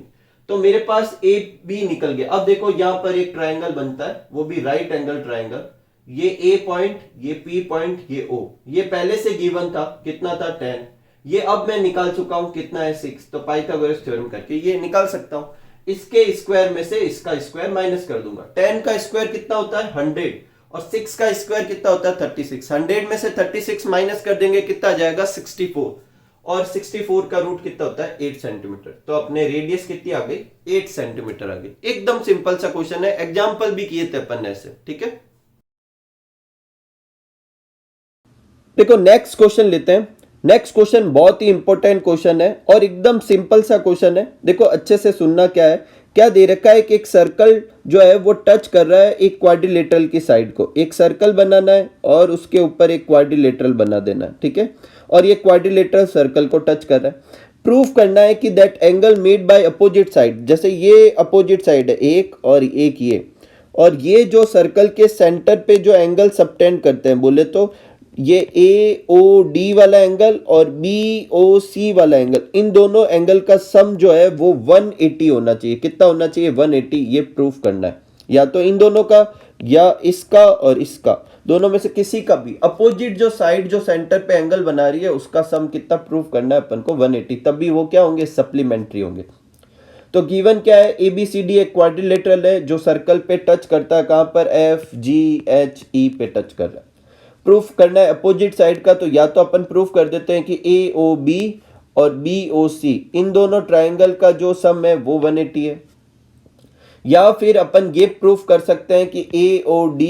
तो मेरे पास AB निकल गया। अब देखो यहां पर एक ट्राइंगल बनता है, वो भी राइट एंगल ट्राइंगल, ये ए पॉइंट, ये पी पॉइंट, ये ओ, ये पहले से गिवन था, कितना था 10, ये अब मैं निकाल चुका हूं कितना है 6, तो पाइथागोरस थ्योरम करके ये निकाल सकता हूं। इसके स्क्वायर में से इसका स्क्वायर माइनस कर दूंगा, 10 का स्क्वायर कितना होता है 100, और 6 का स्क्वायर कितना होता है 36, 100 में से 36 माइनस कर देंगे कितना आ जाएगा 64, और 64 का रूट कितना होता है 8 सेंटीमीटर, तो अपने रेडियस कितनी आ गई 8 सेंटीमीटर आ गई। एकदम सिंपल सा क्वेश्चन है, एग्जाम्पल भी किए थे अपन ऐसे, ठीक है। देखो नेक्स्ट क्वेश्चन लेते हैं। नेक्स्ट क्वेश्चन बहुत ही इंपॉर्टेंट क्वेश्चन है और एकदम सिंपल सा क्वेश्चन है। देखो अच्छे से सुनना, क्या है, क्या दे रखा है कि एक सर्कल जो है वो टच कर रहा है एक क्वाड्रिलेटरल की साइड को। एक सर्कल बनाना है और उसके ऊपर एक क्वाड्रिलेटरल बना देना है, ठीक है। और ये क्वाड्रिलेटरल सर्कल को टच कर रहा है। प्रूफ करना है कि that angle made by opposite side, जैसे ये अपोजिट साइड है एक और एक ये, और ये जो सर्कल के सेंटर पे जो एंगल सबटेंड करते हैं बोले तो ये ए ओ डी वाला एंगल और बी ओ सी वाला एंगल, इन दोनों एंगल का सम जो है वो 180 होना चाहिए। कितना होना चाहिए 180, ये प्रूफ करना है। या तो इन दोनों का या इसका और इसका, दोनों में से किसी का भी अपोजिट जो साइड जो सेंटर पे एंगल बना रही है उसका सम कितना प्रूफ करना है अपन को 180, तभी वो क्या होंगे सप्लीमेंट्री होंगे। तो गिवन क्या है, ABCD एक क्वाड्रिलेटरल है जो सर्कल पे टच करता है, कहां पर FGHE पे टच कर रहा है। प्रूफ करना है अपोजिट साइड का, तो या तो अपन प्रूफ कर देते हैं कि AOB और BOC इन दोनों ट्राइंगल का जो सम है वो 180 है, या फिर अपन ये प्रूफ कर सकते हैं कि AOD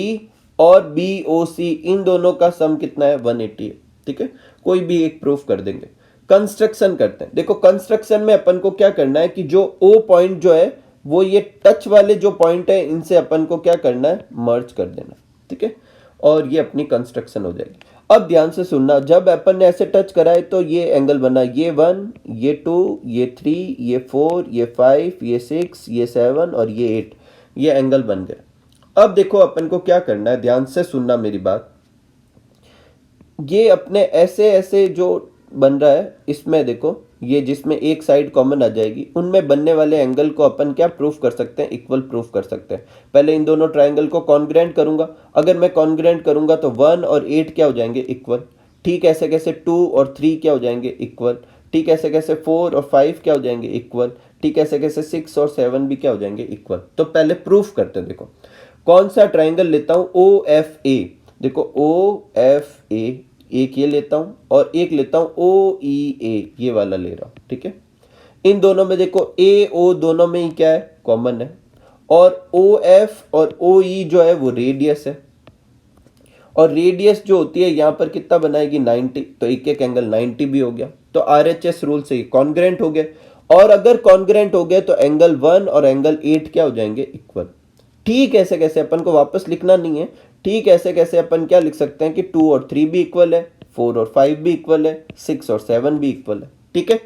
और BOC इन दोनों का सम कितना है 180 है, ठीक है। कोई भी एक प्रूफ कर देंगे। कंस्ट्रक्शन करते हैं। देखो कंस्ट्रक्शन में अपन को क्या करना है कि जो O पॉइंट जो है वो ये टच वाले जो पॉइंट है इनसे अपन को क्या करना है मर्ज कर देना, ठीक है, और ये अपनी कंस्ट्रक्शन हो जाएगी। अब ध्यान से सुनना, जब अपन ने ऐसे टच करा है तो ये एंगल बना, ये 1, ये 2, ये 3, ये 4, ये 5, ये 6, ये 7 और ये 8, ये एंगल बन गए। अब देखो अपन को क्या करना है, ध्यान से सुनना मेरी बात। ये अपने ऐसे ऐसे जो बन रहा है इसमें देखो, ये जिसमें एक साइड कॉमन आ जाएगी, उनमें बनने वाले एंगल को अपन क्या प्रूफ कर सकते हैं, इक्वल प्रूफ कर सकते हैं। पहले इन दोनों ट्राइंगल को कॉन्ग्रेंट करूंगा। अगर मैं कॉन्ग्रेंट करूंगा तो 1 और 8 क्या हो जाएंगे इक्वल। ठीक ऐसे कैसे 2 और 3 क्या हो जाएंगे इक्वल। ठीक ऐसे कैसे 4 और 5 क्या हो जाएंगे इक्वल। ठीक है, ऐसे कैसे 6 और 7 भी क्या हो जाएंगे इक्वल। तो पहले प्रूफ करते हैं। देखो कौन सा ट्राइंगल लेता हूं, ओ एफ ए। देखो ओ एफ ए, एक ये लेता हूं और एक लेता हूं ओ ई ए, ये वाला ले रहा हूं, ठीक है। इन दोनों में देखो ए ओ दोनों में ही क्या है, कॉमन है। और ओ एफ और ओ ई जो है वो रेडियस है, और रेडियस जो होती है यहाँ पर कितना बनाएगी 90, तो एक एक एंगल 90 भी हो गया। तो आरएचएस रूल से कॉन्ग्रेंट हो गए, और अगर कॉन्ग्रेंट हो गए तो एंगल 1 और एंगल 8 क्या हो जाएंगे इक्वल। ठीक ऐसे कैसे अपन को वापस लिखना नहीं है, ठीक ऐसे कैसे अपन क्या लिख सकते हैं कि 2 और 3 भी इक्वल है, 4 और 5 भी इक्वल है, 6 और 7 भी इक्वल है, ठीक है।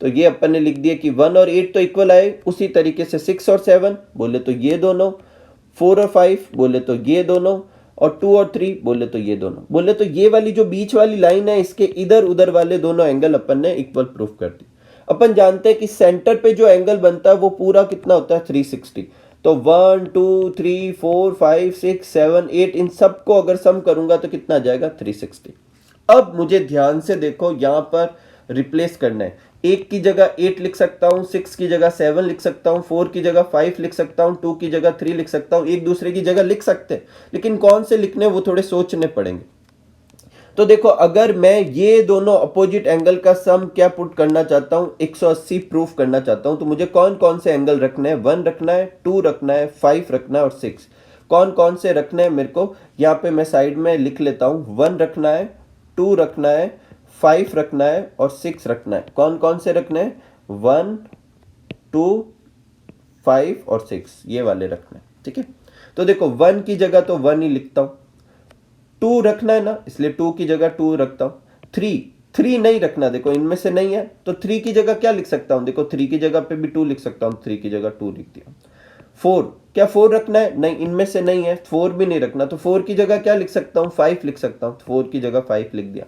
तो ये अपन ने लिख दिया कि 1 और 8 तो इक्वल आए, उसी तरीके से 6 और 7 बोले तो ये दोनों, 4 और 5 बोले तो ये दोनों, और 2 और 3 बोले तो ये दोनों। बोले तो ये वाली जो बीच वाली लाइन है इसके इधर उधर वाले दोनों एंगल अपन ने इक्वल प्रूफ कर दी। अपन जानते हैं कि सेंटर पे जो एंगल बनता है वो पूरा कितना होता है 360। तो 1 2 3 4 5 6 7 8 इन सबको अगर सम करूंगा तो कितना आ जाएगा 360। अब मुझे ध्यान से देखो, यहां पर रिप्लेस करना है। 8 की जगह 8 लिख सकता हूं, 6 की जगह 7 लिख सकता हूं, 4 की जगह 5 लिख सकता हूं, 2 की जगह 3 लिख सकता हूं। एक दूसरे की जगह लिख सकते हैं, लेकिन कौन से लिखने वो थोड़े सोचने पड़ेंगे। तो देखो अगर मैं ये दोनों अपोजिट एंगल का सम क्या पुट करना चाहता हूं, 180 प्रूफ करना चाहता हूं, तो मुझे कौन कौन से एंगल रखने हैं, 1 रखना है, 2 रखना है, 5 रखना है और 6। कौन कौन से रखने हैं मेरे को यहाँ पे मैं साइड में लिख लेता हूं। 1 रखना है, 2 रखना है, 5 रखना है और 6 रखना है। कौन कौन से रखने हैं, 1 2 5 और 6, ये वाले रखने हैं, ठीक है। तो देखो 1 की जगह तो 1 ही लिखता हूं, 2 रखना है ना, इसलिए 2 की जगह 2 रखता हूं। 3 नहीं रखना, देखो इनमें से नहीं है, तो 3 की जगह क्या लिख सकता हूं, देखो 3 की जगह पे भी 2 लिख सकता हूं, 3 की जगह 2 लिख दिया। 4, क्या 4 रखना है, नहीं इनमें से नहीं है, 4 भी नहीं रखना, तो 4 की जगह क्या लिख सकता हूं, 5 लिख सकता हूं, 4 की जगह 5 लिख दिया।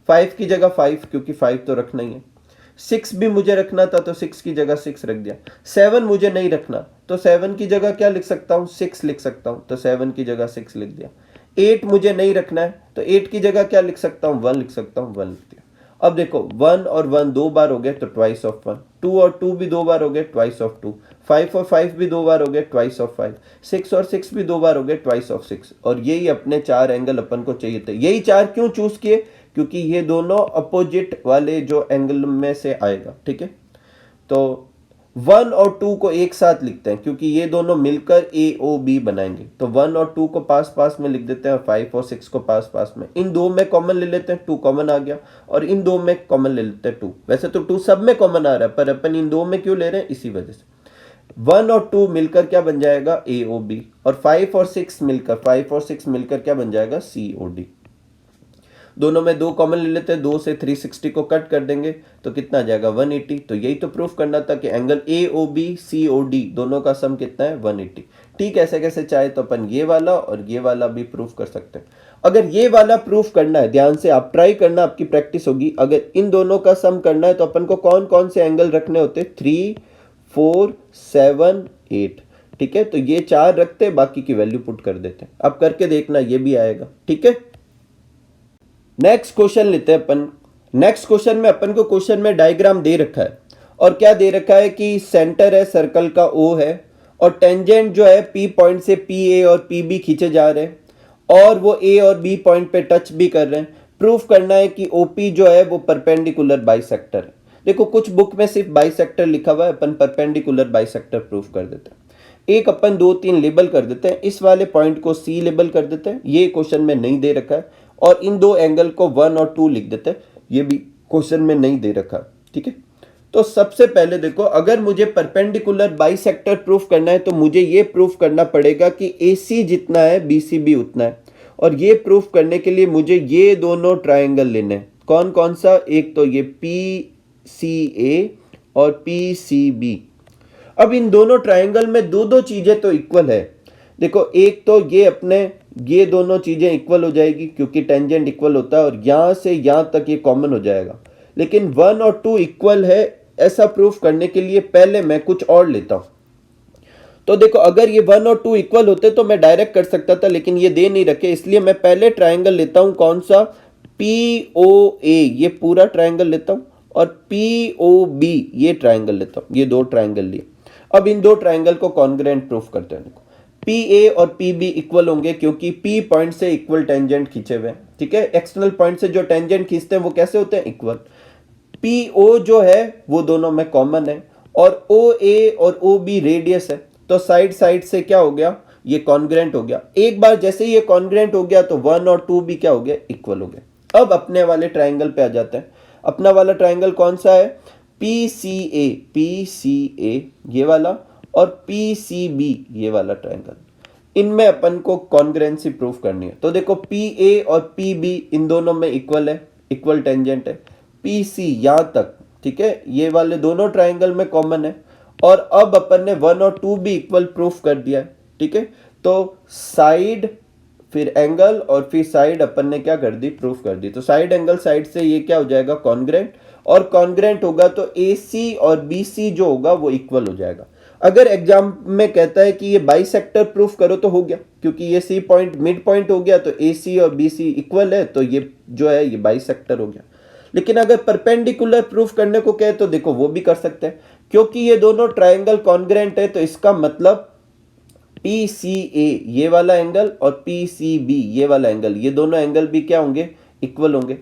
5 की जगह 5, क्योंकि 5 तो रखना ही है। 6 भी मुझे रखना था, तो 6 की जगह 6 रख दिया। 7 मुझे नहीं रखना, तो 7 की जगह क्या लिख सकता हूं, 6 लिख सकता हूं, तो 7 की जगह 6 लिख दिया। 8 मुझे नहीं रखना है, तो 8 की जगह क्या लिख सकता हूं, 1 लिख सकता हूं, 1 लिख दिया। अब देखो 1 और 1 दो बार हो गए, तो ट्वाइस ऑफ 1। 2 और 2 भी दो बार हो गए, ट्वाइस ऑफ 2। 5 और 5 भी दो बार हो गए, ट्वाइस ऑफ 5। 6 और 6 भी दो बार हो गए, ट्वाइस ऑफ 6। और यही अपने 4 एंगल अपन को चाहिए थे। यही 4 क्यों चूज किए, क्योंकि ये दोनों अपोजिट वाले जो एंगल में से आएगा, ठीक है। तो 1 और 2 को एक साथ लिखते हैं, क्योंकि ये दोनों मिलकर ए ओ बी बनाएंगे। तो 1 और 2 को पास पास में लिख देते हैं, 5 और 6 को पास पास में। इन दो में कॉमन ले लेते हैं, 2 कॉमन आ गया, और इन दो में कॉमन ले लेते हैं 2। वैसे तो 2 सब में कॉमन आ रहा है, पर अपन इन दो में क्यों ले रहे हैं, इसी वजह से। 1 और 2 मिलकर क्या बन जाएगा, ए ओ बी, और 5 और 6 मिलकर क्या बन जाएगा, सी ओ डी। दोनों में 2 कॉमन ले लेते हैं, 2 से 360 को कट कर देंगे, तो कितना आ जाएगा 180। तो यही तो प्रूफ करना था कि angle A O B C O D दोनों का सम कितना है, 180। ठीक, ऐसे कैसे चाहे तो अपन ये वाला और ये वाला भी प्रूफ कर सकते हैं। अगर ये वाला प्रूफ करना है, ध्यान से आप ट्राई करना, आपकी प्रैक्टिस होगी। अगर इन दोनों का सम करना है तो अपन को कौन कौन से एंगल रखने होते, 3 4 7 8, ठीक है। तो ये 4 रखते, बाकी की वैल्यू पुट कर देते। अब करके देखना, ये भी आएगा, ठीक है। नेक्स्ट क्वेश्चन लेते हैं अपन। नेक्स्ट क्वेश्चन में अपन को क्वेश्चन में डायग्राम दे रखा है, और क्या दे रखा है कि सेंटर है सर्कल का ओ है, और टेंजेंट जो है पी पॉइंट से पी ए और पी बी खींचे जा रहे हैं, और वो ए और बी पॉइंट पे टच भी कर रहे हैं। प्रूफ करना है कि ओपी जो है वो परपेंडिकुलर बाइसेक्टर है। देखो कुछ बुक में सिर्फ बाइसेक्टर लिखा हुआ है, अपन परपेंडिकुलर बाइसेक्टर प्रूफ कर देते हैं। एक अपन 2 3 लेबल कर देते हैं, इस वाले पॉइंट को सी लेबल कर देते हैं, ये क्वेश्चन में नहीं दे रखा है। और इन 2 एंगल को 1 और 2 लिख देते हैं, ये भी क्वेश्चन में नहीं दे रखा, ठीक है। तो सबसे पहले देखो, अगर मुझे परपेंडिकुलर बाइसेक्टर प्रूफ करना है तो मुझे ये प्रूफ करना पड़ेगा कि AC जितना है BC भी उतना है। और ये प्रूफ करने के लिए मुझे ये दोनों ट्राइंगल लेने हैं। कौन कौन सा, एक तो ये PCA और PCB। अब इन दोनों ट्राइंगल में दो चीजें तो इक्वल है। देखो एक तो ये दोनों चीजें इक्वल हो जाएगी, क्योंकि टेंजेंट इक्वल होता है, और यहां से यहां तक ये कॉमन हो जाएगा। लेकिन 1 और 2 इक्वल है, ऐसा प्रूफ करने के लिए पहले मैं कुछ और लेता हूं। तो देखो अगर ये 1 और 2 इक्वल होते तो मैं डायरेक्ट कर सकता था, लेकिन ये दे नहीं रखे, इसलिए मैं पहले ट्राइंगल लेता हूं। कौन सा, POA, ये पूरा ट्राइंगल लेता हूं। और POB ये ट्राइंगल लेता हूं, ये दो ट्राइंगल लिए। अब इन दो ट्राइंगल को कॉन्ग्रुएंट प्रूफ करते हैं। देखो PA और PB इक्वल होंगे क्योंकि P पॉइंट से इक्वल टेंजेंट खींचे हुए हैं, ठीक है। एक्सटर्नल पॉइंट से जो टेंजेंट खींचते हैं वो कैसे होते हैं, इक्वल। PO जो है वो दोनों में कॉमन है और OA और OB रेडियस है, तो साइड साइड से क्या हो गया, ये कॉन्ग्रुएंट हो गया। एक बार जैसे ये कॉन्ग्रुएंट हो गया तो 1 और 2 भी क्या हो गया, इक्वल हो गया। अब अपने वाले ट्राइंगल पे आ जाते हैं। अपना वाला ट्राइंगल कौन सा है, PCA ये वाला और PCB ये वाला ट्राइंगल। इनमें अपन को कॉन्ग्रुएंसी प्रूफ करनी है। तो देखो PA और PB इन दोनों में इक्वल है, इक्वल टेंजेंट है। PC यहां तक, ठीक है, ये वाले दोनों ट्राइंगल में कॉमन है। और अब अपन ने 1 और 2 भी इक्वल प्रूफ कर दिया है, ठीक है। तो साइड फिर एंगल और फिर साइड अपन ने क्या कर दी, प्रूफ कर दी। तो साइड एंगल साइड से ये क्या हो जाएगा, कॉन्ग्रुएंट, और कॉन्ग्रुएंट होगा तो AC और BC जो होगा वो इक्वल हो जाएगा। अगर एग्जाम में कहता है कि ये बाइसेक्टर प्रूफ करो तो हो गया, क्योंकि ये C पॉइंट मिड पॉइंट हो गया तो AC और BC इक्वल है, तो ये जो है ये बाइसेक्टर हो गया। लेकिन अगर परपेंडिकुलर प्रूफ करने को कहे तो देखो वो भी कर सकते हैं, क्योंकि ये दोनों ट्राइंगल कॉन्ग्रुएंट है, तो इसका मतलब PCA ये वाला एंगल और PCB ये वाला एंगल, ये दोनों एंगल भी क्या होंगे, इक्वल होंगे,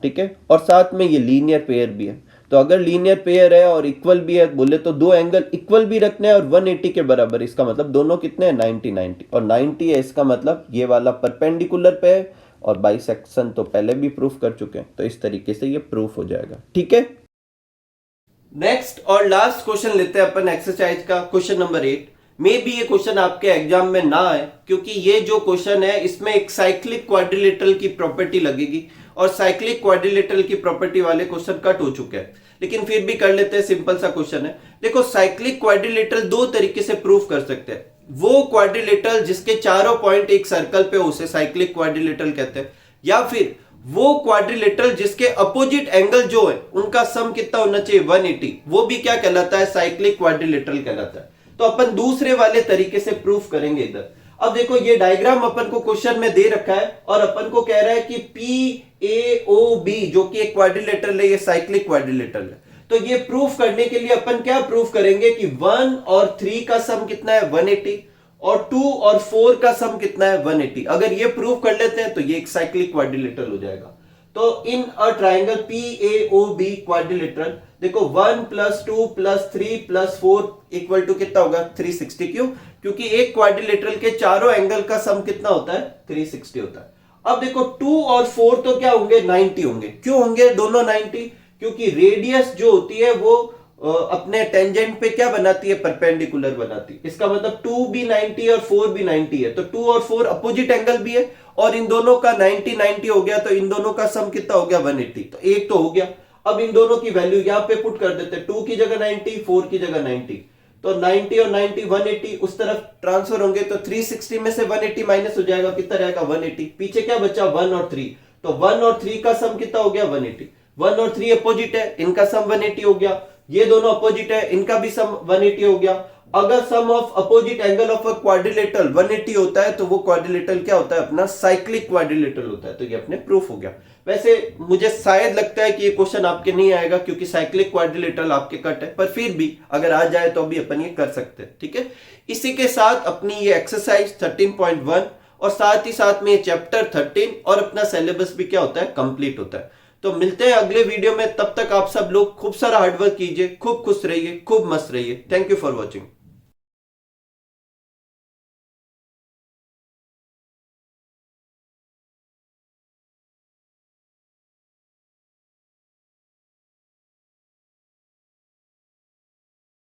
ठीक है। और साथ में ये लीनियर पेयर भी है। तो अगर लीनियर पेयर है और इक्वल भी है बोले तो दो एंगल इक्वल भी रखने हैं और 180 के बराबर, इसका मतलब दोनों कितने हैं, 90 और 90 है, इसका मतलब ये वाला परपेंडिकुलर पे है और बाइसेक्शन तो पहले भी प्रूफ कर चुके हैं, तो इस तरीके से ये प्रूफ हो जाएगा, ठीक है। नेक्स्ट और लास्ट क्वेश्चन लेते हैं अपन एक्सरसाइज का, क्वेश्चन नंबर 8। मे भी ये क्वेश्चन आपके एग्जाम में ना आए, क्योंकि ये जो क्वेश्चन है इसमें एक साइक्लिक क्वाड्रिलेटरल की प्रॉपर्टी लगेगी और साइक्लिक क्वाड्रिलेटरल की प्रॉपर्टी वाले क्वेश्चन कट हो चुके हैं, लेकिन फिर भी कर लेते हैं, सिंपल सा क्वेश्चन है। देखो साइक्लिक क्वाड्रिलेटरल दो तरीके से प्रूफ कर सकते हैं। वो क्वाड्रिलेटरल जिसके चारों पॉइंट एक सर्कल पे, उसे साइक्लिक क्वाड्रिलेटरल कहते हैं, या फिर वो क्वाड्रिलेटरल जिसके अपोजिट एंगल जो है उनका सम कितना होना चाहिए, 180, वो भी क्या कहलाता है, साइक्लिक क्वाड्रिलेटरल कहलाता है। तो अपन दूसरे वाले तरीके से प्रूफ करेंगे इधर। अब देखो ये डायग्राम अपन को क्वेश्चन में दे रखा है और अपन को कह रहा है कि PAOB जो कि एक क्वाड्रिलेटरल है, ये साइक्लिक क्वाड्रिलेटरल है। तो ये प्रूफ करने के लिए अपन क्या प्रूफ करेंगे कि 1 और 3 का सम कितना है, 180, और 2 और 4 का सम कितना है, 180। अगर ये प्रूफ कर लेते हैं तो ये एक साइक्लिक क्वाड्रिलेटरल हो जाएगा। तो इन अ ट्राइंगल PAOB क्वाड्रिलेटरल, देखो 1 + 2 + 3 + 4 इक्वल टू कितना होगा, 360। क्यों, क्योंकि एक क्वाड्रिलेटरल के चारों एंगल का सम कितना होता है, 360 होता है। अब देखो 2 और 4 तो क्या होंगे, 90 होंगे। क्यों होंगे दोनों 90, क्योंकि रेडियस जो होती है वो अपने टेंजेंट पे क्या बनाती है, परपेंडिकुलर बनाती है। इसका मतलब 2 भी 90 और 4 भी 90 है, तो 2 और 4 अपोजिट एंगल भी है और इन दोनों का 90 हो गया, तो इन दोनों का सम कितना हो गया, 180। तो एक तो हो गया। अब इन दोनों की वैल्यू यहां पे पुट कर देते हैं, 2 की जगह 90, 4 की जगह 90, तो 90 और 90 180 उस तरफ ट्रांसफर होंगे, तो 360 में से 180 माइनस हो जाएगा, कितना रहेगा, 180। पीछे क्या बचा, 1 और 3, तो 1 और 3 का सम कितना हो गया, 180। 1 और 3 अपोजिट है, इनका सम 180 हो गया। ये दोनों अपोजिट है, इनका भी सम 180 हो गया। अगर sum of opposite angle of a quadrilateral 180 होता है तो वो क्वाड्रिलेटरल क्या होता है, अपना साइक्लिक क्वाड्रिलेटरल होता है। तो ये अपने प्रूफ हो गया। वैसे मुझे शायद लगता है कि ये क्वेश्चन आपके नहीं आएगा, क्योंकि साइक्लिक क्वाड्रिलेटरल आपके कट है, पर फिर भी अगर आ जाए तो भी अपन ये कर सकते हैं, ठीक है। इसी के साथ अपनी ये एक्सरसाइज 13.1 और साथ ही साथ में ये चैप्टर 13 और अपना सिलेबस भी क्या होता है, कंप्लीट होता है। तो मिलते हैं अगले वीडियो में, तब तक आप सब लोग खूब सारा हार्डवर्क कीजिए, खूब खुश रहिए, खूब मस्त रहिए। Thank you for watching.